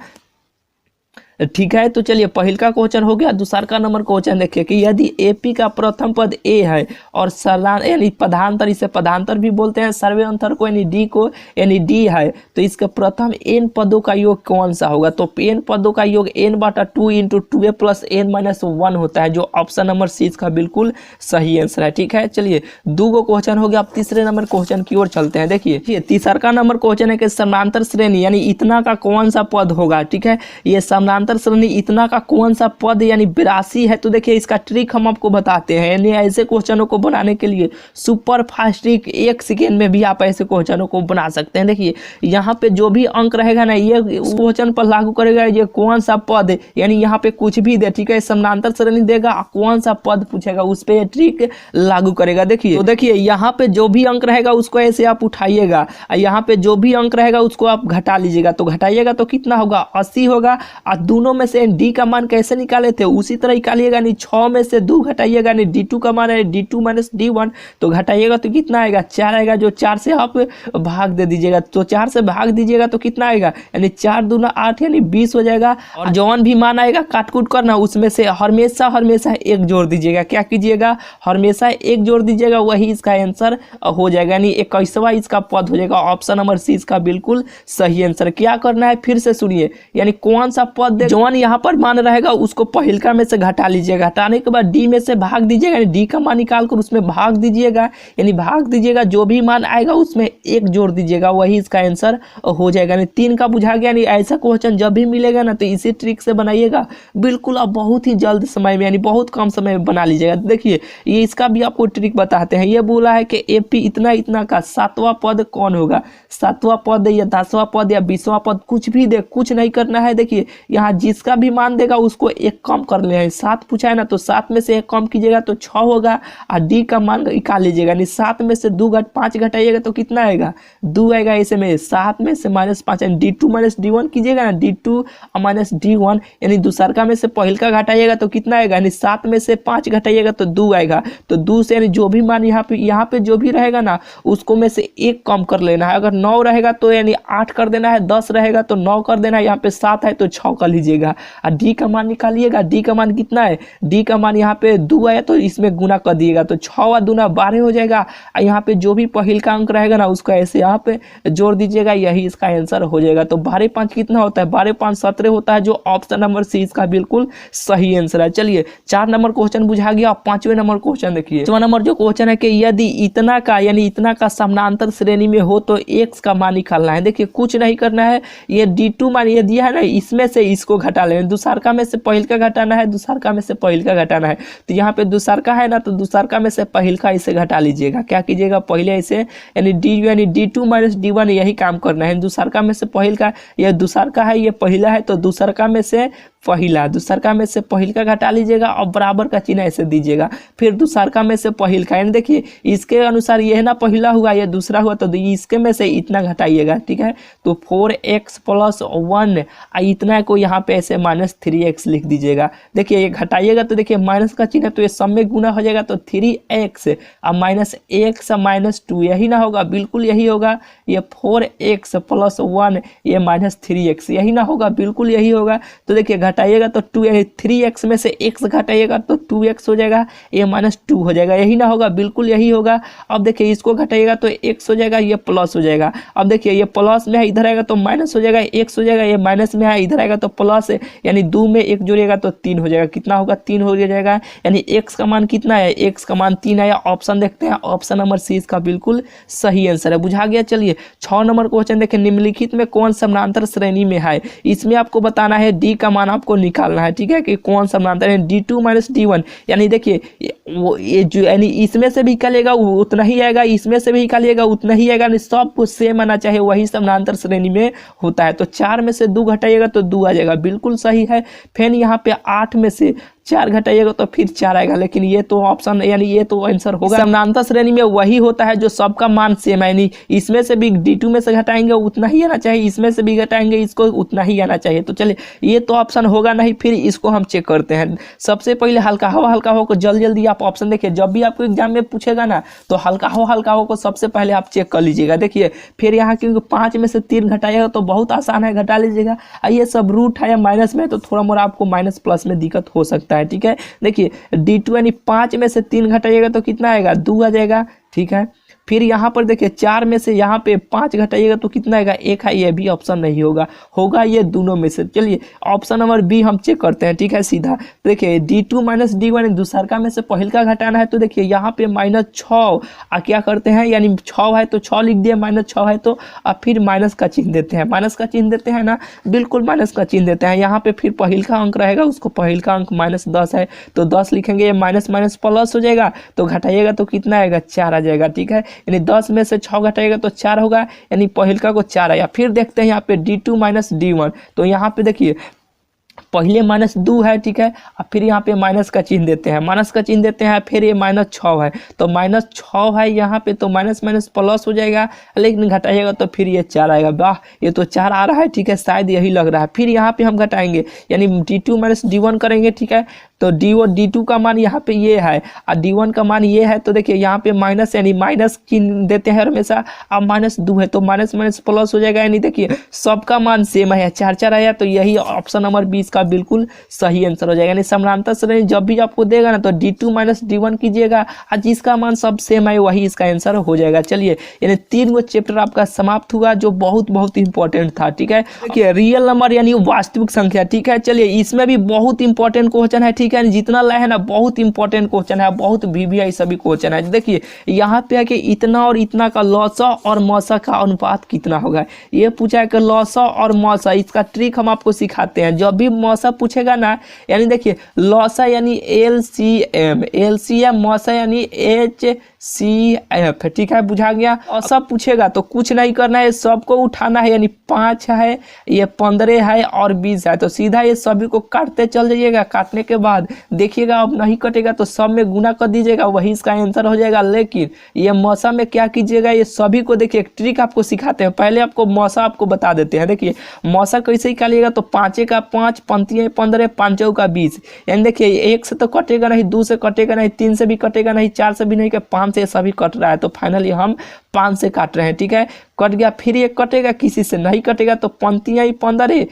तो चलिए पहले का क्वेश्चन हो गया। दूसरा का नंबर क्वेश्चन देखिए कि यदि एपी का प्रथम पद ए है और यानी पदांतर, इसे पदांतर भी बोलते हैं, सर्वे अंतर को यानी डी को यानी डी है, तो इसके प्रथम n पदों का योग कौन सा होगा? तो n पदों का योग n/2 × 2a + n-1 होता है, जो ऑप्शन नंबर सी इसका बिल्कुल सही आंसर है, ठीक है। चलिए 2 गो क्वेश्चन हो गया। अब तीसरे नंबर क्वेश्चन की ओर चलते हैं। देखिए तीसरा का नंबर क्वेश्चन है कि समानांतर श्रेणी यानी इतना का कौन सा पद होगा, ठीक है। ये समानांतर श्रेणी इतना का कौन सा पद यानी 82 है। तो देखिए इसका ट्रिक हम आपको बताते हैं, यानी ऐसे क्वेश्चनों को बनाने के लिए सुपर फास्ट ट्रिक, 1 सेकेंड में भी आप ऐसे क्वेश्चनों को बना सकते हैं। देखिए यहाँ पे जो भी अंक रहेगा ना, ये क्वेश्चन पर लागू करेगा, ये कौन सा पद, यानी यहाँ पे कुछ भी दे, ठीक है, समानांतर श्रेणी देगा, कौन सा पद पूछेगा उस पर ट्रिक लागू करेगा। देखिए तो देखिए यहाँ पे जो भी अंक रहेगा उसको ऐसे आप उठाइएगा, और यहाँ पे जो भी अंक रहेगा उसको आप घटा लीजिएगा, तो घटाइएगा तो कितना होगा, 80 होगा, और दोनों में से डी का मान कैसे निकाले थे उसी तरह निकालिएगा। यानी 6 में से 2 घटाइएगा, यानी D2 का मान है D2 माइनस D1, तो घटाइएगा तो कितना आएगा 4 आएगा, जो 4 से आप भाग दे दीजिएगा, तो 4 से भाग दीजिएगा तो कितना आएगा, यानी 4 दूना 8 यानी 20 हो जाएगा। और जौन भी मान आएगा काट कूट करना, उसमें से हमेशा हमेशा एक जोड़ दीजिएगा। क्या कीजिएगा, हमेशा एक जोड़ दीजिएगा, वही इसका आंसर हो जाएगा, यानी 21वां इसका पद हो जाएगा। ऑप्शन नंबर सी इसका बिल्कुल सही आंसर। क्या करना है फिर से सुनिए, यानी कौन सा पद जौन यहाँ पर मान रहेगा उसको पहिलका में से घटा लीजिएगा, घटाने के बाद डी में से भाग दीजिएगा, यानी डी का मान निकाल कर उसमें भाग दीजिएगा, यानी भाग दीजिएगा, जो भी मान आएगा उसमें एक जोड़ दीजिएगा, वही इसका आंसर हो जाएगा। यानी 3 का बुझा गया। यानी ऐसा क्वेश्चन जब भी मिलेगा ना तो इसी ट्रिक से बनाइएगा बिल्कुल, आप बहुत ही जल्द समय में यानी बहुत कम समय में बना लीजिएगा। देखिए ये इसका भी आपको ट्रिक बताते हैं। ये बोला है कि एपी इतना इतना का 7वां पद कौन होगा, 7वां पद या 10वां पद या 20वां पद, कुछ भी दे, कुछ नहीं करना है। देखिए यहाँ जिसका भी मान देगा उसको एक कम कर ले हैं। 7 पूछा है ना, तो 7 में से एक कम कीजिएगा तो 6 होगा, और डी का मान निकाल लीजिएगा। यानी 7 में से 5 घटाइएगा तो कितना आएगा, 2 आएगा। ऐसे में 7 में से -5 यानी D2 माइनस D1 कीजिएगा ना, D2 माइनस D1, यानी दूसरका में से पहिलका घटाइएगा तो कितना आएगा, यानी 7 में से 5 घटाइएगा तो 2 आएगा। तो 2 से यानी जो भी मान यहाँ पे जो भी रहेगा ना उसको में से एक कम कर लेना है। अगर 9 रहेगा तो यानी 8 कर देना है, 10 रहेगा तो 9 कर देना है, यहाँ पे 7 है तो 6 कर लीजिएगा, और डी का मान निकालिएगा। डी का मान कितना है, डी का मान यहाँ पे 2 आया तो इसमें गुना कर दिएगा, तो 6 और 2 12 हो जाएगा। और यहाँ पे जो भी पहिल का अंक रहेगा ना उसको ऐसे यहाँ पे जोड़ दीजिएगा, यही इसका आंसर हो जाएगा। तो 12 5 कितना होता है, 12 5 17 होता है, जो ऑप्शन नंबर सी इसका बिल्कुल सही आंसर है। चलिए 4 नंबर क्वेश्चन बुझा गया। 5वें नंबर क्वेश्चन देखिए। 5वां नंबर जो क्वेश्चन है कि यदि इतना का यानी इतना का समानांतर श्रेणी में हो तो x का मान निकालना है। देखिए कुछ नहीं करना है, ये D2 मान ये दिया है ना, इसमें से इसको घटा लेना, दूसरका में से पहिलका घटाना है, दूसरका में से पहिलका घटाना है। तो यहाँ पे दूसरका है ना, तो दूसरका में से पहिलका इसे घटा लीजिएगा। क्या कीजिएगा, पहले इसे यानी D2 माइनस D1 यही काम करना है। दूसरका में से पहिलका, ये दूसरका है, ये पहला है, तो दूसरका में से पहिला, दूसरका में से पहिलका घटा लीजिएगा और बराबर का चिन्ह ऐसे दीजिएगा। फिर दूसरका में से पहिलका, यानी देखिए इसके अनुसार यह ना पहला हुआ, यह दूसरा हुआ, तो इसके में से इतना घटाइएगा, ठीक है। तो 4x + 1 इतना को यहाँ पे ऐसे -3x लिख दीजिएगा। देखिए ये घटाइएगा तो देखिए माइनस का चिन्ह, तो ये सब में गुना हो जाएगा, तो 3x और -x -2 यही ना होगा, बिल्कुल यही होगा। ये 4x + 1 ये -3x यही ना होगा, बिल्कुल यही होगा। तो देखिए घटाइएगा तो 2 यानी 3x में से x घटाइएगा तो 2x हो जाएगा, ये -2 हो जाएगा, यही ना होगा, बिल्कुल यही होगा। अब देखिए इसको घटाइएगा तो x हो जाएगा, ये प्लस हो जाएगा। अब देखिए ये प्लस में है, इधर आएगा तो माइनस हो जाएगा, x हो जाएगा, ये माइनस में है, इधर आएगा तो प्लस है, यानी 2 में 1 जोड़िएगा तो 3 हो जाएगा। कितना होगा, 3 हो जाएगा, यानी x का मान कितना है, x का मान 3 आया। ऑप्शन देखते हैं, ऑप्शन नंबर सी इसका बिल्कुल सही आंसर है। बुझा गया। चलिए 6 नंबर क्वेश्चन देखें। निम्नलिखित में कौन समानांतर श्रेणी में है, इसमें आपको बताना है, डी का मान आपको निकालना है, ठीक है, कि कौन समानांतर है। D2 माइनस D1 यानी देखिए ये जो यानी इसमें से भी निकालेगा उतना ही आएगा, इसमें से भी निकालिएगा उतना ही आएगा, यानी सब कुछ सेम आना चाहिए, वही समानांतर श्रेणी में होता है। तो 4 में से 2 घटाइएगा तो 2 आ जाएगा, बिल्कुल सही है। फिर यहाँ पे 8 में से 4 घटाइएगा तो फिर 4 आएगा, लेकिन ये तो ऑप्शन यानी ये तो आंसर होगा। समानांतर श्रेणी में वही होता है जो सबका मान सेम है, यानी इसमें से भी D2 में से घटाएंगे उतना ही आना चाहिए, इसमें से भी घटाएंगे इसको उतना ही आना चाहिए। तो चलिए ये तो ऑप्शन होगा नहीं, फिर इसको हम चेक करते हैं। सबसे पहले हल्का हो को जल्दी आप ऑप्शन देखिए, जब भी आपको एग्जाम में पूछेगा ना तो हल्का हो को सबसे पहले आप चेक कर लीजिएगा। देखिए फिर यहाँ क्योंकि 5 में से 3 घटाइएगा तो बहुत आसान है, घटा लीजिएगा। ये सब रूट है या माइनस में, तो थोड़ा मोड़ा आपको माइनस प्लस में दिक्कत हो सकता है, ठीक है। देखिए D2 यानी 5 में से 3 घटाइएगा तो कितना आएगा, 2 आ जाएगा, ठीक है। फिर यहाँ पर देखिए 4 में से यहाँ पे 5 घटाइएगा तो कितना आएगा, 1 है, ये भी ऑप्शन नहीं होगा, होगा ये दोनों में से। चलिए ऑप्शन नंबर बी हम चेक करते हैं, ठीक है, सीधा। देखिए D2 माइनस D1 दूसरका में से पहिलका घटाना है, तो देखिए यहाँ पे -6 क्या करते हैं, यानी 6 है तो 6 लिख दिए, -6 है तो फिर माइनस का चिन्ह देते हैं, माइनस का चिन्ह देते हैं ना, बिल्कुल माइनस का चिन्ह देते हैं। यहाँ पे फिर पहिलका अंक रहेगा, उसको पहिलका अंक -10 है तो 10 लिखेंगे, ये माइनस माइनस प्लस हो जाएगा, तो घटाइएगा तो कितना आएगा, 4 आ जाएगा, ठीक है। यानी 10 में से 6 घटाएगा तो 4 होगा, यानी पहिलका को 4 आया। फिर देखते हैं यहाँ पे D2 माइनस D1, तो यहाँ पे देखिए पहले -2 है, ठीक है, और फिर यहाँ पे माइनस का चिन्ह देते हैं, माइनस का चिन्ह देते हैं, फिर ये -6 है, तो -6 है यहाँ पे, तो माइनस माइनस प्लस हो जाएगा, लेकिन घटाइएगा तो फिर ये 4 आएगा। वाह, ये तो 4 आ रहा है, ठीक है, शायद यही लग रहा है। फिर यहाँ पे हम घटाएंगे, यानी d2 - d1 करेंगे, ठीक है, तो d2 का मान यहाँ पे ये है और d1 का मान ये है, तो देखिए यहाँ पे माइनस यानी माइनस चिन्ह देते हैं हमेशा। अब -2 है तो माइनस माइनस प्लस हो जाएगा, यानी देखिए सबका मान सेम है, 4 आया, तो यही ऑप्शन नंबर 20 का बिल्कुल सही आंसर हो जाएगा। यानी समानांतर श्रेणी जब भी आपको देगा ना तो d2 - d1 कीजिएगा और जिसका मान सब सेम है वही इसका आंसर हो जाएगा। चलिए, यानी 3 गो चैप्टर आपका समाप्त हुआ जो बहुत बहुत इंपॉर्टेंट था, ठीक है। देखिए रियल नंबर यानी वास्तविक संख्या, ठीक है। चलिए, इसमें भी बहुत इंपॉर्टेंट क्वेश्चन है, ठीक है, जितना लाए है ना बहुत इंपॉर्टेंट क्वेश्चन है, बहुत VVI सभी क्वेश्चन है। देखिए यहाँ पे है कि इतना और इतना का लॉसा और मौसा का अनुपात कितना होगा, ये पूछा है कि लॉसा और मौसा, इसका ट्रिक हम आपको सिखाते हैं। जब भी मौसा पूछेगा ना, यानी देखिए लॉसा यानी LCM, मौसा यानी HCF, ठीक है, बुझा गया। और सब पूछेगा तो कुछ नहीं करना है, सबको उठाना है, यानी 5 है, ये 15 है और 20 है, तो सीधा ये सभी को काटते चल जाइएगा। काटने के बाद देखिएगा अब नहीं कटेगा तो सब में गुना कर दीजिएगा, वही इसका आंसर हो जाएगा। लेकिन ये मौसा में क्या कीजिएगा, ये सभी को देखिए एक ट्रिक आपको सिखाते हैं। पहले आपको मौसा आपको बता देते हैं। देखिए मौसा कैसे निकालिएगा, तो 5 का 5, 5 15, 5 का 20, यानी देखिए 1 से तो कटेगा नहीं, 2 से कटेगा नहीं, 3 से भी कटेगा नहीं, 4 से भी नहीं, 5 से सभी कट रहा है, तो फाइनली हम 5 से काट रहे हैं, ठीक है, कट गया। फिर ये कटेगा, किसी से नहीं कटेगा, तो 5 15,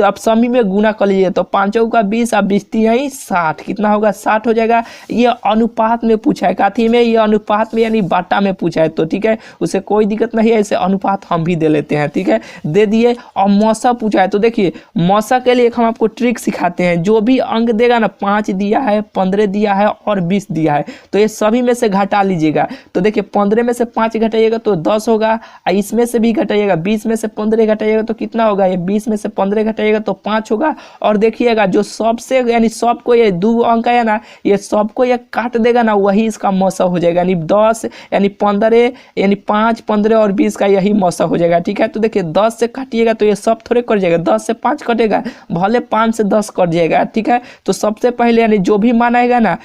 अब सभी में गुना कर लीजिए, तो 5 का 20 और 20 60, कितना होगा, 60 हो जाएगा। ये अनुपात में पूछा है, काथी में, ये अनुपात में यानी बाटा में पूछा है, तो ठीक है, उसे कोई दिक्कत नहीं है, ऐसे अनुपात हम भी दे लेते हैं, ठीक है, दे दिए। और मौसा पूछा है, तो देखिए मौसा के लिए हम आपको ट्रिक सिखाते हैं। जो भी अंक देगा ना, 5 दिया है, 15 दिया है और 20 दिया है, तो ये सभी में से घटा लीजिएगा। तो देखिए 15 में से 5 घटाइएगा तो 10 होगा, इसमें से भी घटाइएगा, 20 में से 15 घटाइएगा तो कितना होगा, ये 20 में से 15 घटाइएगा तो 5 होगा। और देखिएगा जो सबसे यानी सबको ये 2 अंक है ना, ये सबको ये काट देगा ना, वही इसका मौसा हो जाएगा। यानी 10 यानी 15 यानी 5, 15 और 20 का यही मौसा हो जाएगा, ठीक है। तो देखिए 10 से काटिएगा तो ये सब थोड़े कट जाएगा, 10 से 5 कटेगा, भले 5 से 10 कट जाएगा, ठीक है। तो सबसे पहले यानी जो भी मान आएगा ना,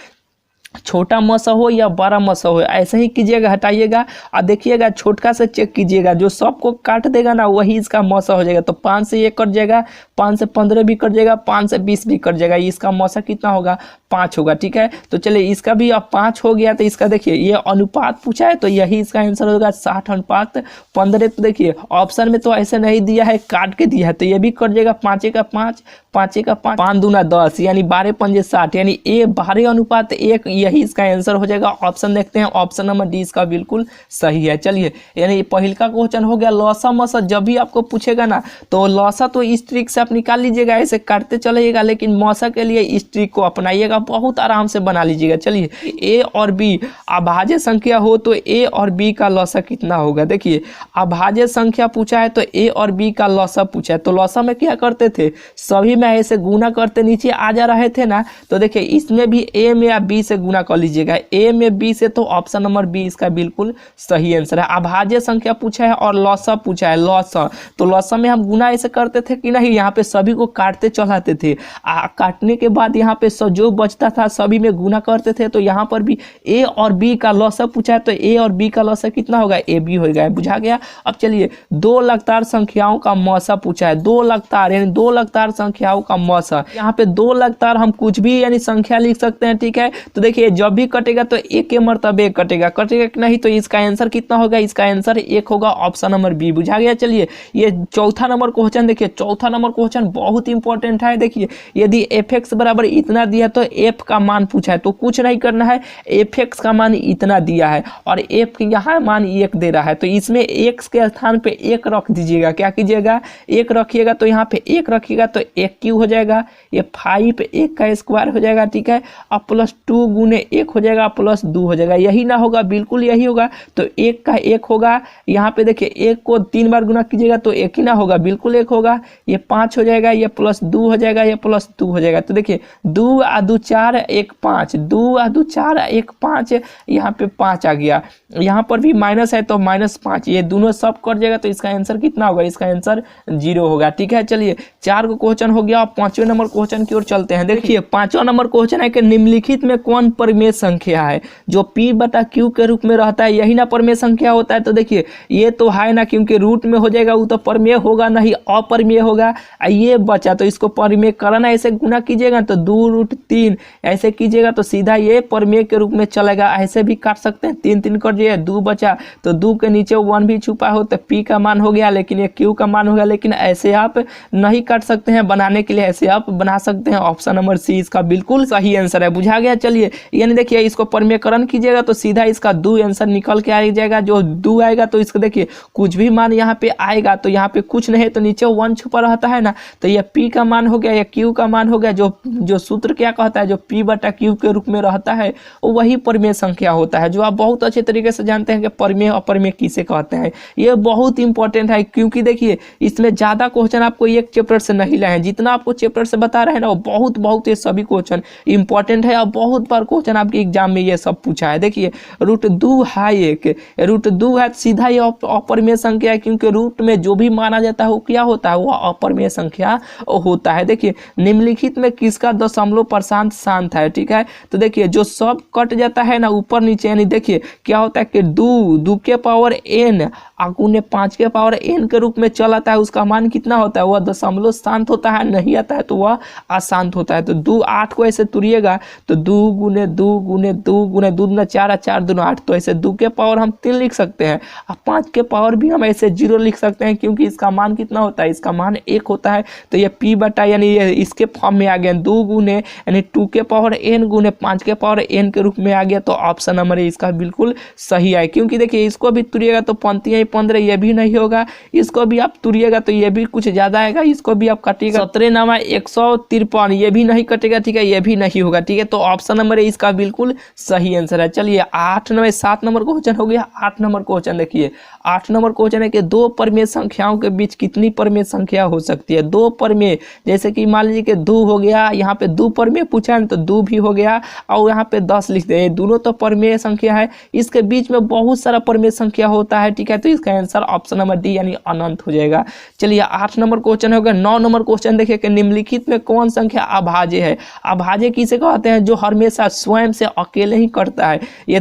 छोटा मौसा हो या बड़ा मौसा हो, ऐसे ही कीजिएगा, हटाइएगा और देखिएगा छोटका से चेक कीजिएगा, जो सबको काट देगा ना वही इसका मौसा हो जाएगा। तो 5 से 1 कट जाएगा, 5 से 15 भी कट जाएगा, 5 से 20 भी कट जाएगा, इसका मौसा कितना होगा, 5 होगा, ठीक है। तो चलिए इसका भी अब 5 हो गया, तो इसका देखिए ये अनुपात पूछा है तो यही इसका आंसर होगा 60:15। तो देखिए ऑप्शन में तो ऐसे नहीं दिया है, काट के दिया है, तो ये भी कट जाएगा, 5 का 5, 5 का 5, 5 दूना 10, यानी 12 पंजे 60, यानी 12:1 यही इसका आंसर हो जाएगा। ऑप्शन देखते हैं, ऑप्शन नंबर डी इसका बिल्कुल सही है। चलिए, यानी पहले का क्वेश्चन हो गया लौसा मौसा। जब भी आपको पूछेगा ना तो लौसा तो इस ट्रिक से आप निकाल लीजिएगा, ऐसे काटते चलिएगा, लेकिन मौसा के लिए इस ट्रिक को अपनाइएगा, बहुत आराम से बना लीजिएगा। चलिए, ए और बी अभाज्य संख्या हो तो ए और बी का लौसा कितना होगा। देखिए अभाज्य संख्या पूछा है तो ए और बी का लौसा पूछा है, तो लौसा में क्या करते थे, सभी में ऐसे गुना करते नीचे आ जा रहे थे ना, तो देखिए इसमें भी ए में या बी से गुना कर लीजिएगा, ए में बी से, तो ऑप्शन नंबर बी इसका बिल्कुल सही आंसर है। अभाज्य संख्या पूछा है और लौसा पूछा है, लौसा, तो लौसा में हम गुना ऐसे करते थे कि नहीं, यहाँ पे सभी को काटते चलाते थे, काटने के बाद यहाँ पे जो बचता था सभी में गुना करते थे। तो यहाँ पर भी ए और बी का लौसा पूछा है, तो ए और बी का लौसा कितना होगा, ए बी हो गया, बुझा गया। अब चलिए 2 लगातार संख्याओं का मौसा पूछा है, 2 लगातार यानी 2 लगातार संख्याओं का मौसा। यहाँ पे 2 लगातार हम कुछ भी यानी संख्या लिख सकते हैं, ठीक है। तो देखिए जब भी कटेगा तो एक के मर्तबे कटेगा, कटेगा कि नहीं, तो इसका आंसर कितना होगा, इसका आंसर 1 होगा, ऑप्शन नंबर बी, बुझा गया। चलिए ये चौथा नंबर क्वेश्चन देखिए, चौथा नंबर क्वेश्चन बहुत इंपॉर्टेंट है। देखिए यदि fx बराबर इतना दिया तो f का मान पूछा है, तो कुछ नहीं करना है, fx का मान इतना दिया है और f यहाँ मान 1 दे रहा है, तो इसमें x के स्थान पे 1 रख दीजिएगा। क्या कीजिएगा, 1 रखिएगा, तो यहाँ पे 1 रखिएगा तो 1 क्यों हो जाएगा, ये 5 1 का स्क्वायर हो जाएगा, ठीक है। अब +2 गुने 1 हो जाएगा, +2 हो जाएगा, यही ना होगा, बिल्कुल यही होगा। तो 1 का 1 होगा, यहाँ पे देखिए 1 को 3 बार गुना कीजिएगा तो 1 ही ना होगा, बिल्कुल 1 होगा। ये 5 हो जाएगा, ये +2 हो जाएगा, ये +2 हो जाएगा। तो देखिए 2 आ 2 4 1 5, 2 आ 2 4 1 5, यहाँ पे 5 आ गया, यहाँ पर भी माइनस है तो -5, ये दोनों सब कट जाएगा, तो इसका आंसर कितना होगा, इसका आंसर 0 होगा, ठीक है। चलिए 4 को क्वेश्चन हो गया। गया। अब 5वें नंबर क्वेश्चन की ओर चलते हैं। देखिए 5वां नंबर क्वेश्चन है कि निम्नलिखित में कौन परिमेय संख्या है जो P/Q के रूप में रहता है, यही ना परिमेय संख्या होता है। तो देखिए ये तो है ना, क्योंकि रूट में हो जाएगा वो तो परिमेय होगा नहीं, अपरिमेय होगा। ये बचा तो इसको परिमेय करना, ऐसे गुना कीजिएगा तो 2√3 ऐसे कीजिएगा तो सीधा ये परिमेय के रूप में चलेगा। ऐसे भी काट सकते हैं, 3 कर दिए, 2 बचा तो 2 के नीचे 1 भी छुपा हो तो P का मान हो गया, लेकिन ये Q का मान हो गया। लेकिन ऐसे आप नहीं काट सकते हैं, बनाने के लिए ऐसे आप बना सकते हैं। ऑप्शन नंबर सी इसका बिल्कुल सही आंसर है। बुझा गया। चलिए यानी देखिए इसको परिमेयकरण कीजिएगा तो सीधा इसका 2 आंसर निकल के आ जाएगा। जो 2 आएगा तो इसको देखिए कुछ भी मान यहाँ पे आएगा तो यहाँ पे कुछ नहीं है तो नीचे 1 छुपा रहता है ना, तो ये P का मान हो गया, ये Q का मान हो गया। जो सूत्र क्या कहता है, जो P/Q के रूप में रहता है वही परिमेय संख्या होता है, जो आप बहुत अच्छे तरीके से जानते हैं कि परिमेय अपरिमेय किसे कहते हैं। ये बहुत इंपॉर्टेंट है, क्योंकि देखिए इसमें ज़्यादा क्वेश्चन आपको एक चैप्टर से नहीं लाए हैं, जितना आपको चैप्टर से बता रहे हैं ना वो बहुत ये सभी क्वेश्चन इंपॉर्टेंट है। और बहुत बार क्वेश्चन आपके एग्जाम में ये सब पूछा है। देखिए √2 है, एक √2 है, सीधा ये अपरिमेय संख्या है, क्योंकि रूट में जो भी माना जाता है वो क्या होता है, वो अपरिमेय संख्या होता है। देखिए निम्नलिखित में किसका दशमलव प्रशांत शांत है, ठीक है। तो देखिए जो सब कट जाता है ना ऊपर नीचे, यानी देखिए क्या होता है कि 2 के पावर n गुने 5 के पावर n के रूप में चल आता है, उसका मान कितना होता है, वह दशमलव शांत होता है, नहीं आता है तो वह अशांत होता है। तो 2 8 को ऐसे तुरिएगा तो 2 गुने 2 गुने 2 गुने 2 दूना 4 4 दूना 8, तो ऐसे 2 के पावर हम 3 लिख सकते हैं। और 5 के पावर भी हम ऐसे 0 लिख सकते हैं, क्योंकि इसका मान कितना होता है, इसका मान 1 होता है। तो ये P/ यानी ये इसके फॉर्म में आ गया, 2 गुने यानी 2 के पावर n गुने 5 के पावर n के रूप में आ गया। तो ऑप्शन नंबर ए इसका बिल्कुल सही है, क्योंकि देखिए इसको भी तुरिएगा तो 15 ये भी नहीं होगा, इसको भी आप तुरिएगा तो ये भी कुछ ज़्यादा आएगा, इसको भी आप काटिएगा 17 नामा 153, ये भी नहीं कटेगा, ठीक है, ये भी नहीं होगा, ठीक है। तो ऑप्शन नंबर ए इसका बिल्कुल सही आंसर है। चलिए 7 नंबर क्वेश्चन हो गया। 8 नंबर क्वेश्चन देखिए, 8 नंबर क्वेश्चन है कि 2 परिमेय संख्याओं के बीच कितनी परिमेय संख्या हो सकती है। 2 परिमेय, जैसे कि मान लीजिए कि 2 हो गया, यहाँ पे 2 परिमेय पूछा है तो 2 भी हो गया, और यहाँ पे 10 लिख दे, दोनों तो परिमेय संख्या है। इसके बीच में बहुत सारा परिमेय संख्या होता है, ठीक है। तो इसका आंसर ऑप्शन नंबर डी यानी अनंत हो जाएगा। चलिए 8 नंबर क्वेश्चन हो गया। 9 नंबर क्वेश्चन देखिए कि निम्नलिखित में कौन संख्या अभाज्य है। अभाज्य किसे कहते हैं, जो हमेशा स्वयं से अकेले ही कटता है। ये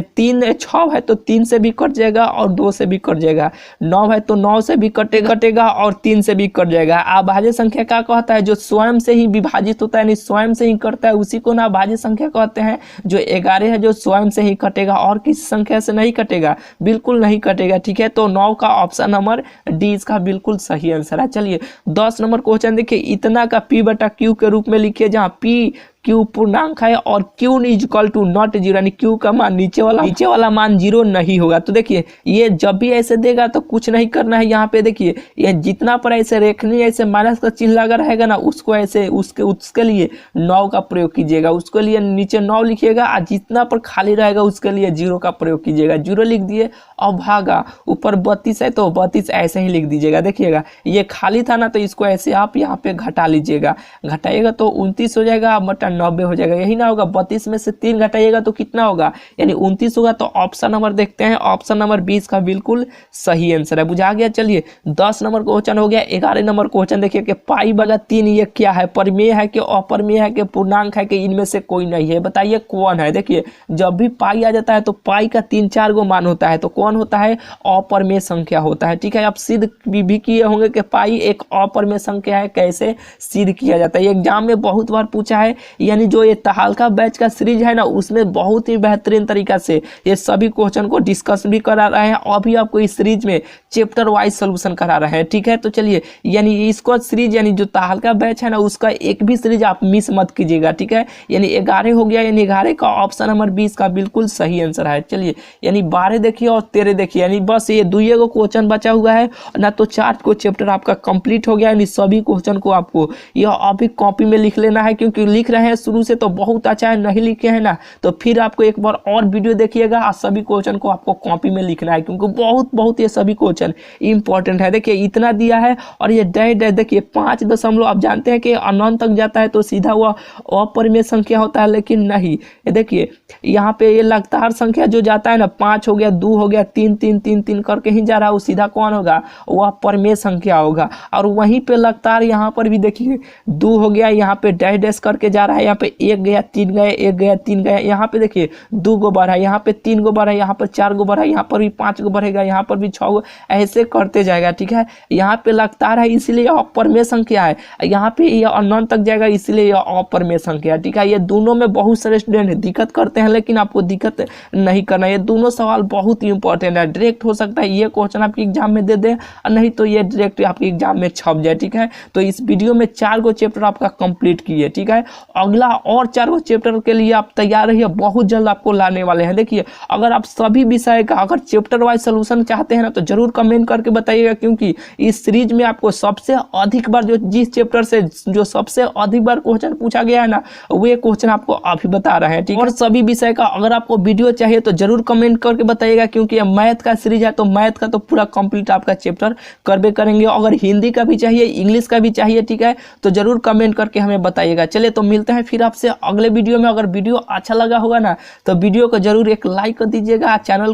6 है तो 3 से भी कट जाएगा और 2 से भी कट जाएगा। 9 है तो 9 से भी कटेगा और 3 से भी कट जाएगा। अभाज्य संख्या क्या कहता है, जो स्वयं से ही विभाजित होता है, यानी स्वयं से ही कटता है, उसी को ना अभाज्य संख्या कहते हैं। जो 11 है जो स्वयं से ही कटेगा और किसी संख्या से नहीं कटेगा, बिल्कुल नहीं कटेगा, ठीक है। तो 9 का ऑप्शन नंबर डी इसका बिल्कुल सही आंसर है। चलिए 10 नंबर क्वेश्चन देखिए, इतना का P/Q के रूप में लिखिए, जहाँ P Q पूर्णांक है और Q इक्वल टू नॉट 0, यानी Q का मान नीचे वाला मान 0 नहीं होगा। तो देखिए ये जब भी ऐसे देगा तो कुछ नहीं करना है। यहाँ पे देखिए ये जितना पर ऐसे रेखनी ऐसे माइनस का चिन्ह लगा रहेगा ना, उसको ऐसे उसके लिए 9 का प्रयोग कीजिएगा, उसके लिए नीचे 9 लिखिएगा, और जितना पर खाली रहेगा उसके लिए 0 का प्रयोग कीजिएगा। 0 लिख दिए और भागा, ऊपर 32 है तो 32 ऐसे ही लिख दीजिएगा। देखिएगा ये खाली था ना, तो इसको ऐसे आप यहाँ पे घटा लीजिएगा, घटाइएगा तो 29 हो जाएगा, बटा 90 हो जाएगा। यही ना होगा, 32 में से 3 घटाइएगा तो कितना होगा, यानी 29 होगा। तो ऑप्शन नंबर देखते हैं, ऑप्शन नंबर 20 का बिल्कुल सही आंसर है। बुझा गया। चलिए 10 नंबर क्वेश्चन हो गया। 11 नंबर क्वेश्चन देखिए कि π/3 ये क्या है, परिमेय है कि अपरिमेय है कि पूर्णांक है कि इनमें से कोई नहीं है, बताइए कौन है। देखिए जब भी पाई आ जाता है तो पाई का 3-4 गो मान होता है, तो कौन होता है, अपरिमेय संख्या होता है, ठीक है। आप सिद्ध भी किए होंगे कि पाई एक अपरिमेय संख्या है, कैसे सिद्ध किया जाता है, एग्जाम में बहुत बार पूछा है। यानी जो ये तहालका बैच का सीरीज है ना, उसमें बहुत ही बेहतरीन तरीका से ये सभी क्वेश्चन को डिस्कस भी करा रहे हैं, और भी आपको इस सीरीज में चैप्टर वाइज सोल्यूशन करा रहे हैं, ठीक है। तो चलिए यानी इसको सीरीज यानी जो तहालका बैच है ना, उसका एक भी सीरीज आप मिस मत कीजिएगा, ठीक है। यानी 11 हो गया, यानी 11 का ऑप्शन नंबर 20 का बिल्कुल सही आंसर है। चलिए यानी 12 देखिए और 13 देखिए, यानी बस ये 2 को क्वेश्चन बचा हुआ है ना, तो 4 को चैप्टर आपका कंप्लीट हो गया। यानी सभी क्वेश्चन को आपको यह अभी कॉपी में लिख लेना है, क्योंकि लिख रहे हैं हैं शुरू से तो बहुत अच्छा है, नहीं लिखे हैं ना तो फिर आपको एक बार और वीडियो देखिएगा। और सभी क्वेश्चन को आपको कॉपी में लिखना है क्योंकि बहुत ये सभी क्वेश्चन इंपॉर्टेंट है। देखिए इतना दिया है और ये डैश डैश देखिए 5 आप जानते हैं कि अनंत तक जाता है तो सीधा हुआ अपरिमेय संख्या होता है, लेकिन नहीं, ये देखिए यहाँ पे ये लगातार संख्या जो जाता है ना 5 हो गया, 2 हो गया, 3 3 3 3 करके ही जा रहा है, वो सीधा कौन होगा, वह परिमेय संख्या होगा। और वहीं पे लगातार यहाँ पर भी देखिए 2 हो गया, यहाँ पे डैश डैश करके जा रहा है, यहाँ पे 1 गया 3 गए, 1 गया 3 गया, यहाँ पे देखिए 2 गो बढ़ा, यहाँ पे 3 गो बढ़ा, यहाँ पर 4 गो बढ़ा, यहाँ पर भी 5 गो बढ़ेगा, यहाँ पर भी 6 गो, ऐसे करते जाएगा। ठीक है, यहाँ पे लगातार है इसलिए अपरिमेय संख्या है, यहाँ पे ये अनंत तक जाएगा इसलिए ये अपरिमेय संख्या। ठीक है, ये दोनों में बहुत सारे स्टूडेंट दिक्कत करते हैं, लेकिन आपको दिक्कत नहीं करना। ये दोनों सवाल बहुत ही इंपॉर्टेंट है, डायरेक्ट हो सकता है ये क्वेश्चन आपके एग्जाम में दे दे और नहीं तो ये डायरेक्ट आपके एग्जाम में छप जाए। ठीक है, तो इस वीडियो में 4 गो चैप्टर आपका कंप्लीट किए। ठीक है, अगला और 4 गो चैप्टर के लिए आप तैयार रहिए, बहुत जल्द आपको लाने वाले हैं। देखिए अगर आप सभी विषय का अगर चैप्टर वाइज सोल्यूशन चाहते हैं ना तो जरूर कमेंट करके बताइएगा, क्योंकि इस सीरीज में आपको सबसे अधिक बार जो जिस चैप्टर से जो सबसे अधिक बार क्वेश्चन पूछा गया है ना वे क्वेश्चन आपको अभी बता रहे हैं। ठीक है, और सभी विषय का अगर आपको वीडियो चाहिए तो जरूर कमेंट करके बताइएगा, क्योंकि ये मैथ का सीरीज है तो मैथ का तो पूरा कंप्लीट आपका चैप्टर करबे करेंगे। अगर हिंदी का भी चाहिए, इंग्लिश का भी चाहिए, ठीक है, तो जरूर कमेंट करके हमें बताइएगा। चलिए तो मिलते हैं फिर आपसे अगले वीडियो में। अगर वीडियो अच्छा लगा होगा ना तो वीडियो को जरूर एक लाइक कर दीजिएगा। चैनल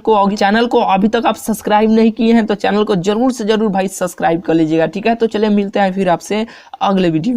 को अभी तक आप सब्सक्राइब नहीं किए हैं तो चैनल को जरूर से जरूर भाई सब्सक्राइब कर लीजिएगा। ठीक है, तो चलिए मिलते हैं फिर आपसे अगले वीडियो।